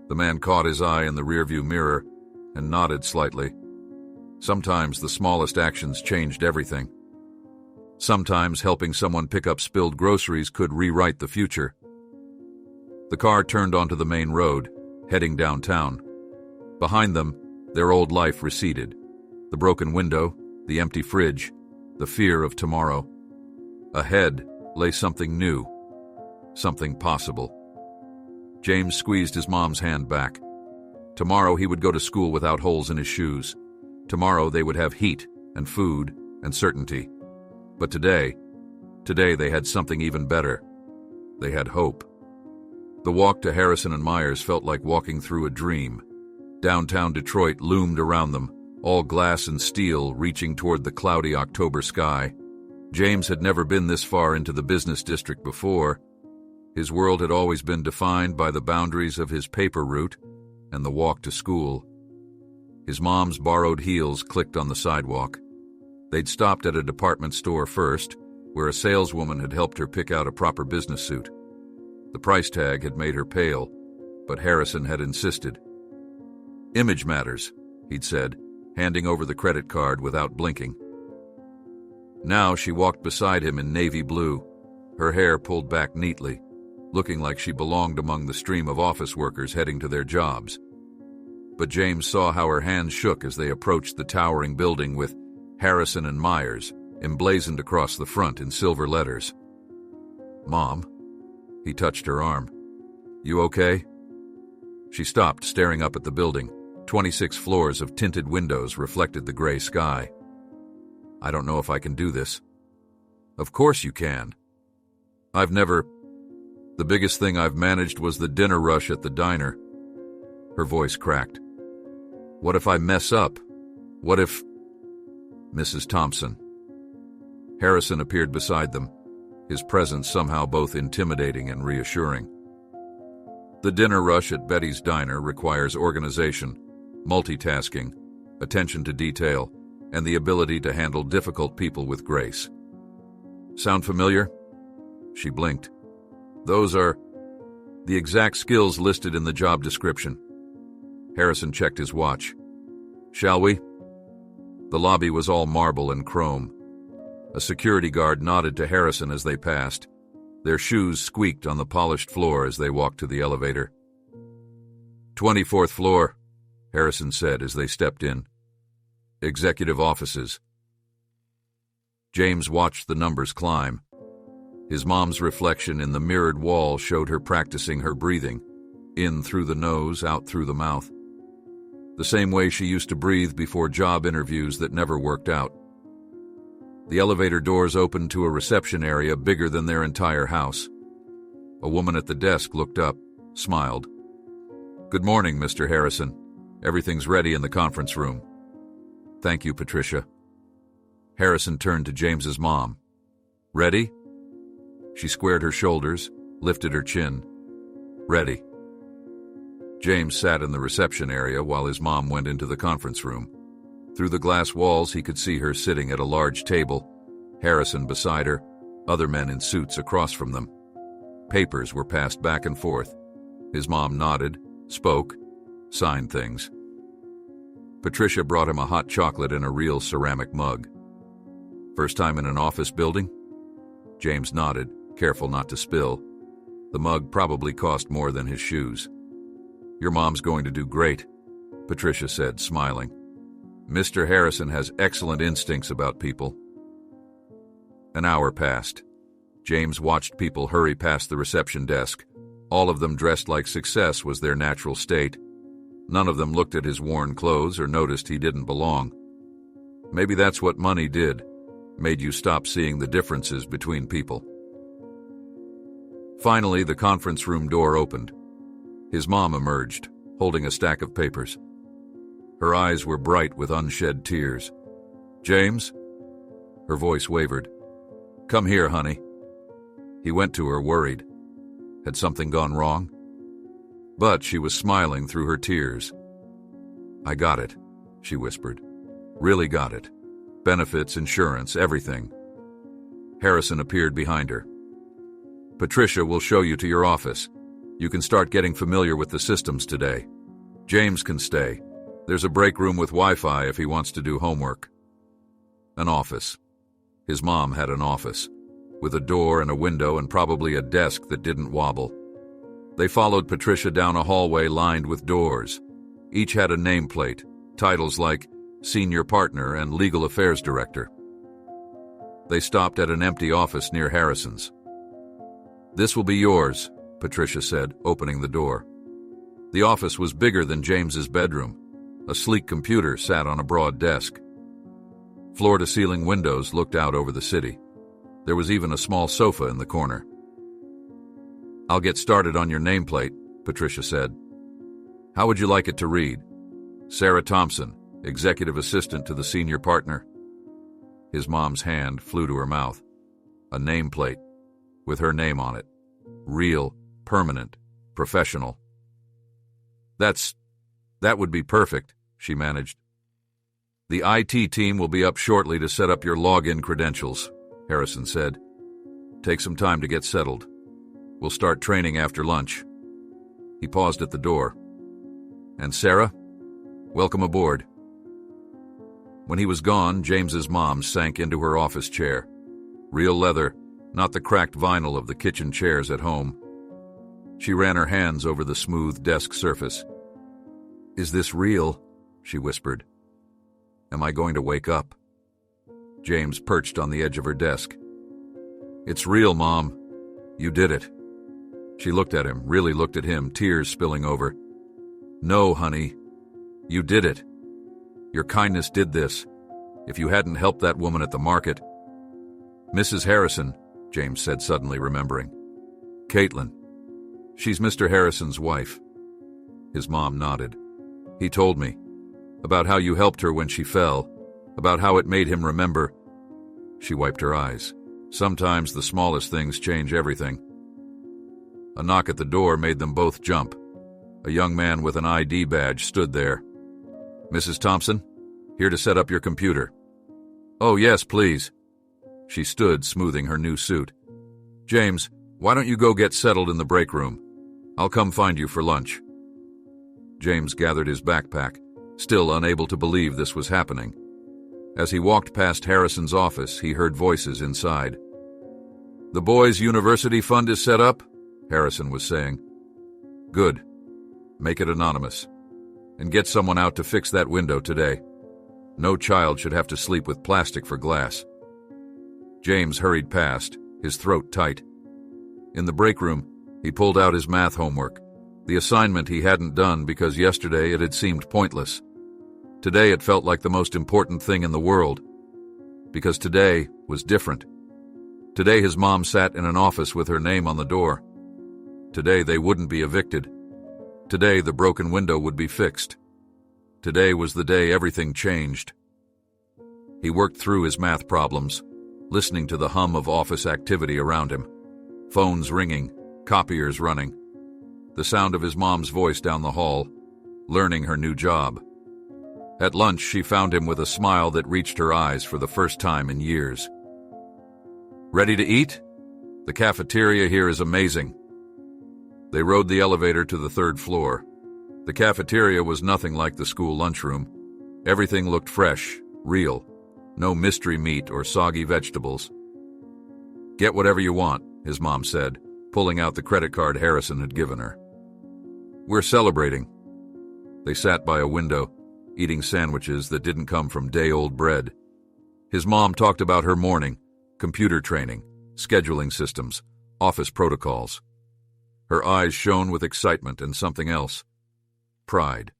The man caught his eye in the rearview mirror and nodded slightly. Sometimes the smallest actions changed everything. Sometimes helping someone pick up spilled groceries could rewrite the future. The car turned onto the main road, heading downtown. Behind them, their old life receded. The broken window, the empty fridge, the fear of tomorrow. Ahead lay something new, something possible. James squeezed his mom's hand back. Tomorrow he would go to school without holes in his shoes. Tomorrow they would have heat and food and certainty. But today they had something even better. They had hope. The walk to Harrison and Myers felt like walking through a dream. Downtown Detroit loomed around them, all glass and steel reaching toward the cloudy October sky. James had never been this far into the business district before. His world had always been defined by the boundaries of his paper route and the walk to school. His mom's borrowed heels clicked on the sidewalk. They'd stopped at a department store first, where a saleswoman had helped her pick out a proper business suit. The price tag had made her pale, but Harrison had insisted. "Image matters," he'd said, handing over the credit card without blinking. Now she walked beside him in navy blue, her hair pulled back neatly, looking like she belonged among the stream of office workers heading to their jobs. But James saw how her hands shook as they approached the towering building with Harrison and Myers emblazoned across the front in silver letters. "Mom," he touched her arm. "You okay?" She stopped, staring up at the building. 26 floors of tinted windows reflected the gray sky. "I don't know if I can do this." "Of course you can. The biggest thing I've managed was the dinner rush at the diner." Her voice cracked. "What if I mess up? What if—" "Mrs. Thompson." Harrison appeared beside them, his presence somehow both intimidating and reassuring. The dinner rush at Betty's Diner requires organization, multitasking, attention to detail, and the ability to handle difficult people with grace. "Sound familiar?" She blinked. "Those are the exact skills listed in the job description." Harrison checked his watch. "Shall we?" The lobby was all marble and chrome. A security guard nodded to Harrison as they passed. Their shoes squeaked on the polished floor as they walked to the elevator. 24th floor, Harrison said as they stepped in. Executive offices. James watched the numbers climb. His mom's reflection in the mirrored wall showed her practicing her breathing, in through the nose, out through the mouth. The same way she used to breathe before job interviews that never worked out. The elevator doors opened to a reception area bigger than their entire house. A woman at the desk looked up, smiled. "Good morning, Mr. Harrison. Everything's ready in the conference room." "Thank you, Patricia." Harrison turned to James's mom. "Ready?" She squared her shoulders, lifted her chin. "Ready." James sat in the reception area while his mom went into the conference room. Through the glass walls, he could see her sitting at a large table, Harrison beside her, other men in suits across from them. Papers were passed back and forth. His mom nodded, spoke, signed things. Patricia brought him a hot chocolate in a real ceramic mug. "First time in an office building?" James nodded, careful not to spill. The mug probably cost more than his shoes. "Your mom's going to do great," Patricia said, smiling. "Mr. Harrison has excellent instincts about people." An hour passed. James watched people hurry past the reception desk, all of them dressed like success was their natural state. None of them looked at his worn clothes or noticed he didn't belong. Maybe that's what money did, made you stop seeing the differences between people. Finally, the conference room door opened. His mom emerged, holding a stack of papers. Her eyes were bright with unshed tears. "James?" Her voice wavered. "Come here, honey." He went to her, worried. Had something gone wrong? But she was smiling through her tears. "I got it," she whispered. "Really got it. Benefits, insurance, everything." Harrison appeared behind her. "Patricia will show you to your office. You can start getting familiar with the systems today. James can stay. There's a break room with Wi-Fi if he wants to do homework." An office. His mom had an office, with a door and a window and probably a desk that didn't wobble. They followed Patricia down a hallway lined with doors. Each had a nameplate, titles like Senior Partner and Legal Affairs Director. They stopped at an empty office near Harrison's. "This will be yours," Patricia said, opening the door. The office was bigger than James's bedroom. A sleek computer sat on a broad desk. Floor-to-ceiling windows looked out over the city. There was even a small sofa in the corner. "I'll get started on your nameplate," Patricia said. "How would you like it to read?" "Sarah Thompson, executive assistant to the senior partner." His mom's hand flew to her mouth. A nameplate, with her name on it. Real, permanent, professional. That would be perfect, she managed. "The IT team will be up shortly to set up your login credentials," Harrison said. "Take some time to get settled. We'll start training after lunch." He paused at the door. "And Sarah, welcome aboard." When he was gone, James's mom sank into her office chair. Real leather, not the cracked vinyl of the kitchen chairs at home. She ran her hands over the smooth desk surface. "Is this real?" she whispered. "Am I going to wake up?" James perched on the edge of her desk. "It's real, Mom. You did it." She looked at him, really looked at him, tears spilling over. "No, honey. You did it. Your kindness did this. If you hadn't helped that woman at the market—" "Mrs. Harrison," James said, suddenly remembering. "Caitlin. She's Mr. Harrison's wife." His mom nodded. "He told me. About how you helped her when she fell. About how it made him remember." She wiped her eyes. Sometimes the smallest things change everything. A knock at the door made them both jump. A young man with an ID badge stood there. "Mrs. Thompson, here to set up your computer." "Oh, yes, please." She stood, smoothing her new suit. "James, why don't you go get settled in the break room? I'll come find you for lunch." James gathered his backpack, still unable to believe this was happening. As he walked past Harrison's office, he heard voices inside. "The boys' university fund is set up," Harrison was saying. "Good. Make it anonymous. And get someone out to fix that window today. No child should have to sleep with plastic for glass." James hurried past, his throat tight. In the break room, he pulled out his math homework, the assignment he hadn't done because yesterday it had seemed pointless. Today it felt like the most important thing in the world, because today was different. Today his mom sat in an office with her name on the door. Today they wouldn't be evicted. Today the broken window would be fixed. Today was the day everything changed. He worked through his math problems, listening to the hum of office activity around him. Phones ringing, copiers running. The sound of his mom's voice down the hall, learning her new job. At lunch, she found him with a smile that reached her eyes for the first time in years. "Ready to eat? The cafeteria here is amazing." They rode the elevator to the third floor. The cafeteria was nothing like the school lunchroom. Everything looked fresh, real. No mystery meat or soggy vegetables. "Get whatever you want," his mom said, pulling out the credit card Harrison had given her. "We're celebrating." They sat by a window, eating sandwiches that didn't come from day-old bread. His mom talked about her morning, computer training, scheduling systems, office protocols. Her eyes shone with excitement and something else. Pride.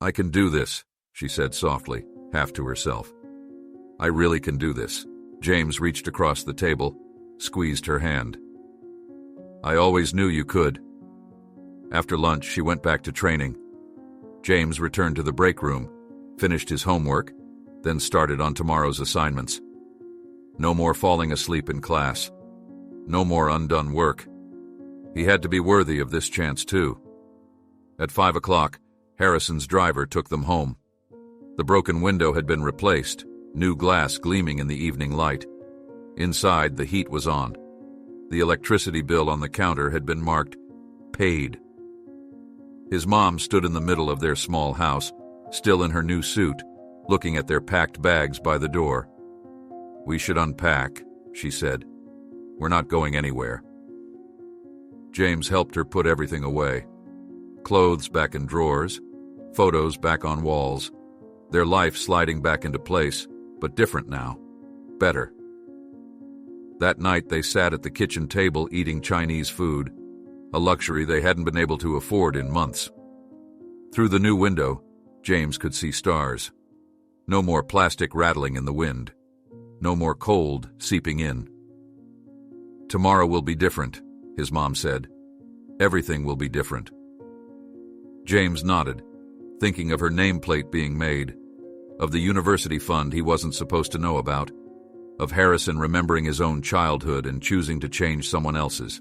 "I can do this," she said softly, half to herself. "I really can do this." James reached across the table, squeezed her hand. "I always knew you could." After lunch, she went back to training. James returned to the break room, finished his homework, then started on tomorrow's assignments. No more falling asleep in class. No more undone work. He had to be worthy of this chance, too. At 5 o'clock, Harrison's driver took them home. The broken window had been replaced, new glass gleaming in the evening light. Inside, the heat was on. The electricity bill on the counter had been marked, "Paid." His mom stood in the middle of their small house, still in her new suit, looking at their packed bags by the door. "We should unpack," she said. "We're not going anywhere." James helped her put everything away. Clothes back in drawers, photos back on walls, their life sliding back into place, but different now. Better. That night they sat at the kitchen table eating Chinese food. a luxury they hadn't been able to afford in months. Through the new window, James could see stars. No more plastic rattling in the wind. No more cold seeping in. "Tomorrow will be different," his mom said. "Everything will be different." James nodded, thinking of her nameplate being made, of the university fund he wasn't supposed to know about, of Harrison remembering his own childhood and choosing to change someone else's.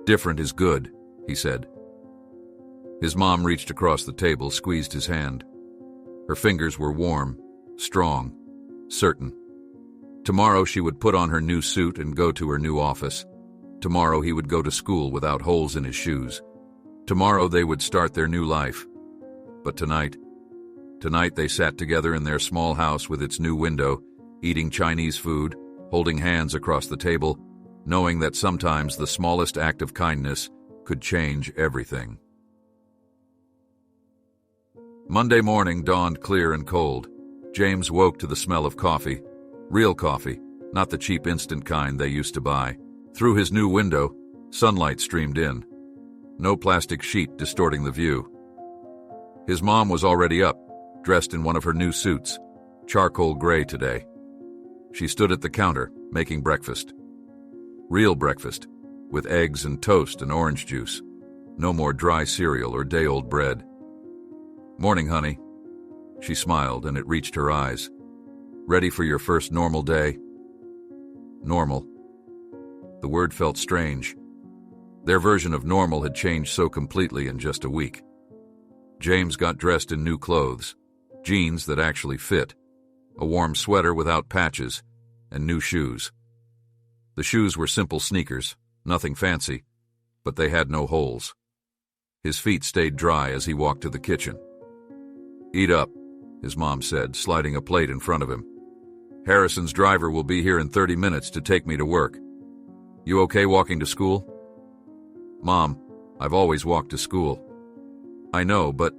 "Different is good," he said. His mom reached across the table, squeezed his hand. Her fingers were warm, strong, certain. Tomorrow she would put on her new suit and go to her new office. Tomorrow he would go to school without holes in his shoes. Tomorrow they would start their new life. But tonight they sat together in their small house with its new window, eating Chinese food, holding hands across the table, knowing that sometimes the smallest act of kindness could change everything. Monday morning dawned clear and cold. James woke to the smell of coffee. Real coffee, not the cheap instant kind they used to buy. Through his new window, sunlight streamed in. No plastic sheet distorting the view. His mom was already up, dressed in one of her new suits, charcoal gray today. She stood at the counter, making breakfast. Real breakfast, with eggs and toast and orange juice. No more dry cereal or day-old bread. "Morning, honey." She smiled, and it reached her eyes. "Ready for your first normal day?" Normal. The word felt strange. Their version of normal had changed so completely in just a week. James got dressed in new clothes, jeans that actually fit, a warm sweater without patches, and new shoes. The shoes were simple sneakers, nothing fancy, but they had no holes. His feet stayed dry as he walked to the kitchen. "Eat up," his mom said, sliding a plate in front of him. "Harrison's driver will be here in 30 minutes to take me to work. You okay walking to school?" "Mom, I've always walked to school." "I know, but..."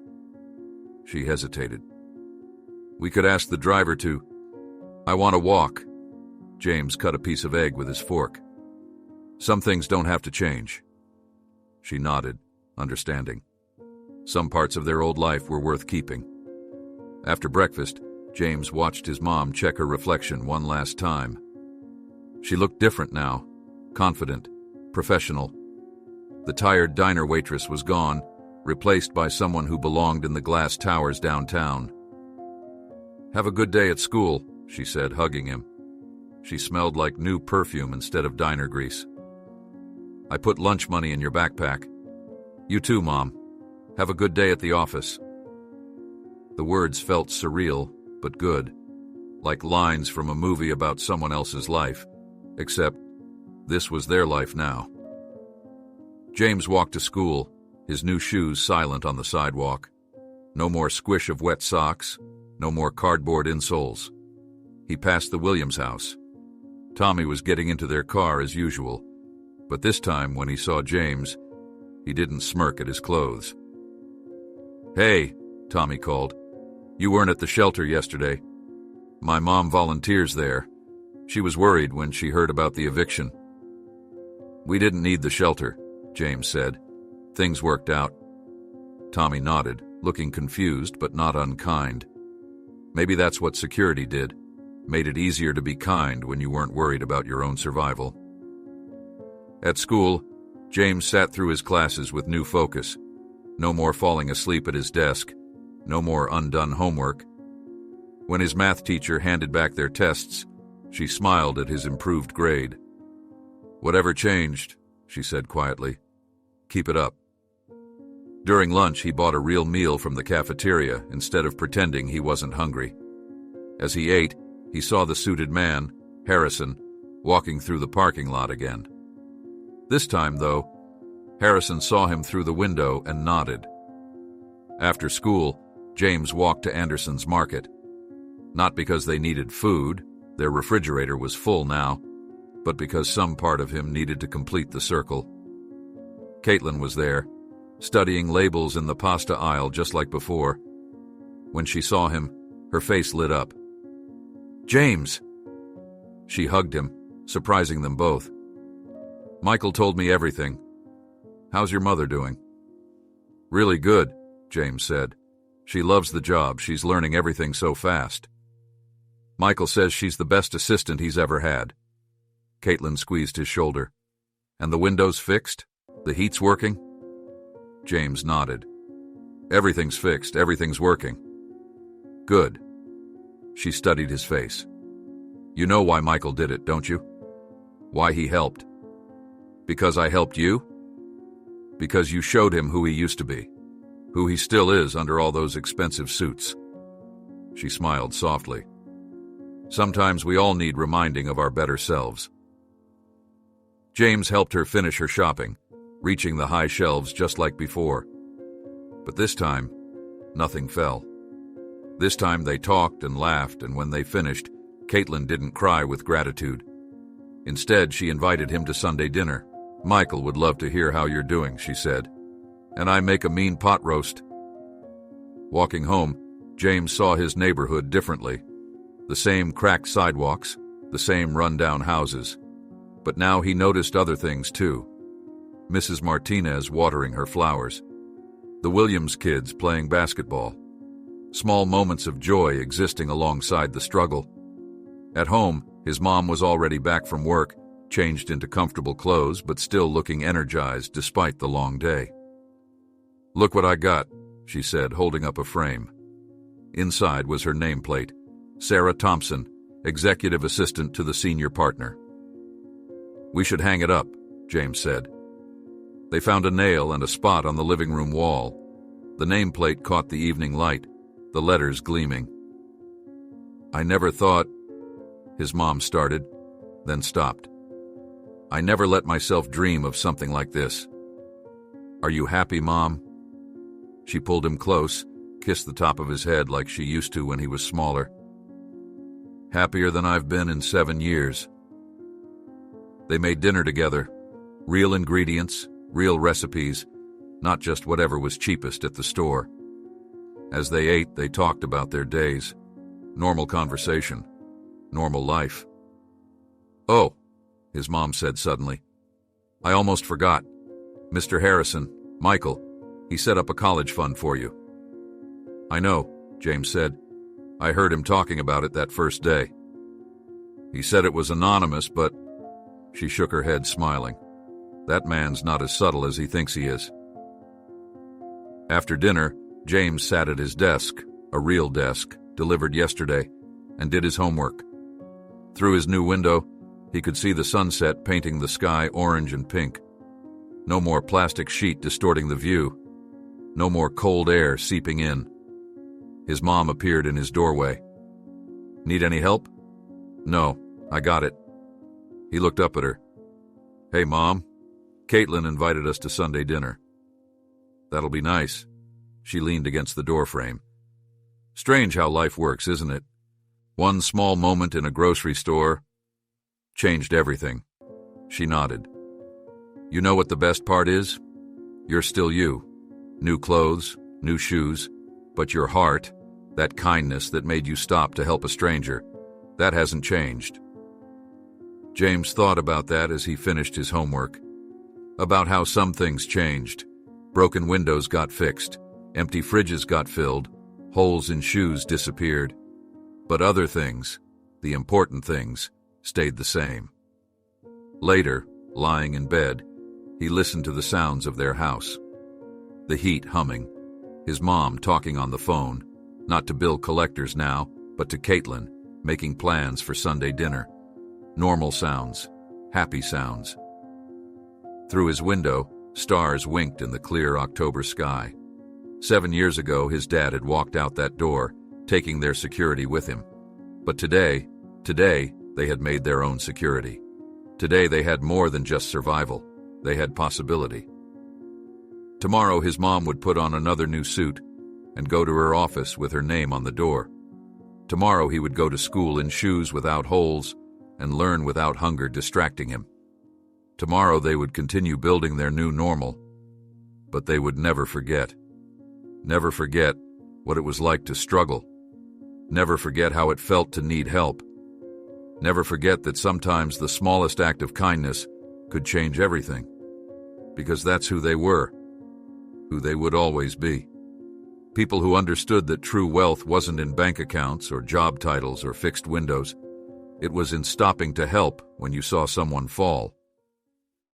She hesitated. "We could ask the driver to..." "I want to walk." James cut a piece of egg with his fork. "Some things don't have to change." She nodded, understanding. Some parts of their old life were worth keeping. After breakfast, James watched his mom check her reflection one last time. She looked different now, confident, professional. The tired diner waitress was gone, replaced by someone who belonged in the glass towers downtown. "Have a good day at school," she said, hugging him. She smelled like new perfume instead of diner grease. "I put lunch money in your backpack." "You too, Mom. Have a good day at the office." The words felt surreal, but good, like lines from a movie about someone else's life, except this was their life now. James walked to school, his new shoes silent on the sidewalk. No more squish of wet socks, no more cardboard insoles. He passed the Williams house. Tommy was getting into their car as usual, but this time when he saw James, he didn't smirk at his clothes. "Hey," Tommy called. "You weren't at the shelter yesterday. My mom volunteers there. She was worried when she heard about the eviction." "We didn't need the shelter," James said. "Things worked out." Tommy nodded, looking confused but not unkind. Maybe that's what security did, made it easier to be kind when you weren't worried about your own survival. At school, James sat through his classes with new focus. No more falling asleep at his desk. No more undone homework. When his math teacher handed back their tests, she smiled at his improved grade. "Whatever changed," she said quietly. "Keep it up." During lunch, he bought a real meal from the cafeteria instead of pretending he wasn't hungry. As he ate, he saw the suited man, Harrison, walking through the parking lot again. This time, though, Harrison saw him through the window and nodded. After school, James walked to Anderson's Market. Not because they needed food, their refrigerator was full now, but because some part of him needed to complete the circle. Caitlin was there, studying labels in the pasta aisle just like before. When she saw him, her face lit up. "James!" She hugged him, surprising them both. "Michael told me everything. How's your mother doing?" "Really good," James said. "She loves the job. She's learning everything so fast. Michael says she's the best assistant he's ever had." Caitlin squeezed his shoulder. "And the windows fixed? The heat's working?" James nodded. "Everything's fixed. Everything's working." "Good." She studied his face. "You know why Michael did it, don't you? Why he helped?" "Because I helped you?" "Because you showed him who he used to be, who he still is under all those expensive suits." She smiled softly. "Sometimes we all need reminding of our better selves." James helped her finish her shopping, reaching the high shelves just like before. But this time, nothing fell. This time they talked and laughed, and when they finished, Caitlin didn't cry with gratitude. Instead, she invited him to Sunday dinner. "Michael would love to hear how you're doing," she said. "And I make a mean pot roast." Walking home, James saw his neighborhood differently. The same cracked sidewalks, the same run-down houses. But now he noticed other things too. Mrs. Martinez watering her flowers. The Williams kids playing basketball. Small moments of joy existing alongside the struggle. At home, his mom was already back from work, changed into comfortable clothes but still looking energized despite the long day. "Look what I got," she said, holding up a frame. Inside was her nameplate, Sarah Thompson, executive assistant to the senior partner. "We should hang it up," James said. They found a nail and a spot on the living room wall. The nameplate caught the evening light, the letters gleaming. "I never thought," his mom started, then stopped. "I never let myself dream of something like this." "Are you happy, Mom?" She pulled him close, kissed the top of his head like she used to when he was smaller. "Happier than I've been in 7 years." They made dinner together. Real ingredients, real recipes, not just whatever was cheapest at the store. As they ate, they talked about their days. Normal conversation. Normal life. "Oh," his mom said suddenly. "I almost forgot. Mr. Harrison, Michael, he set up a college fund for you." "I know," James said. "I heard him talking about it that first day. He said it was anonymous, but—" She shook her head, smiling. "That man's not as subtle as he thinks he is." After dinner, James sat at his desk, a real desk, delivered yesterday, and did his homework. Through his new window, he could see the sunset painting the sky orange and pink. No more plastic sheet distorting the view. No more cold air seeping in. His mom appeared in his doorway. "Need any help?" "No, I got it." He looked up at her. "Hey, Mom, Caitlin invited us to Sunday dinner." "That'll be nice." She leaned against the doorframe. "Strange how life works, isn't it? One small moment in a grocery store changed everything." She nodded. "You know what the best part is? You're still you. New clothes, new shoes, but your heart, that kindness that made you stop to help a stranger, that hasn't changed." James thought about that as he finished his homework. About how some things changed. Broken windows got fixed, empty fridges got filled, holes in shoes disappeared. But other things, the important things, stayed the same. Later, lying in bed, he listened to the sounds of their house. The heat humming, his mom talking on the phone, not to bill collectors now, but to Caitlin, making plans for Sunday dinner. Normal sounds, happy sounds. Through his window, stars winked in the clear October sky. 7 years ago, his dad had walked out that door, taking their security with him. But today, they had made their own security. Today they had more than just survival. They had possibility. Tomorrow his mom would put on another new suit and go to her office with her name on the door. Tomorrow he would go to school in shoes without holes and learn without hunger distracting him. Tomorrow they would continue building their new normal, but they would never forget. Never forget what it was like to struggle. Never forget how it felt to need help. Never forget that sometimes the smallest act of kindness could change everything. because that's who they were, who they would always be. People who understood that true wealth wasn't in bank accounts or job titles or fixed windows. It was in stopping to help when you saw someone fall.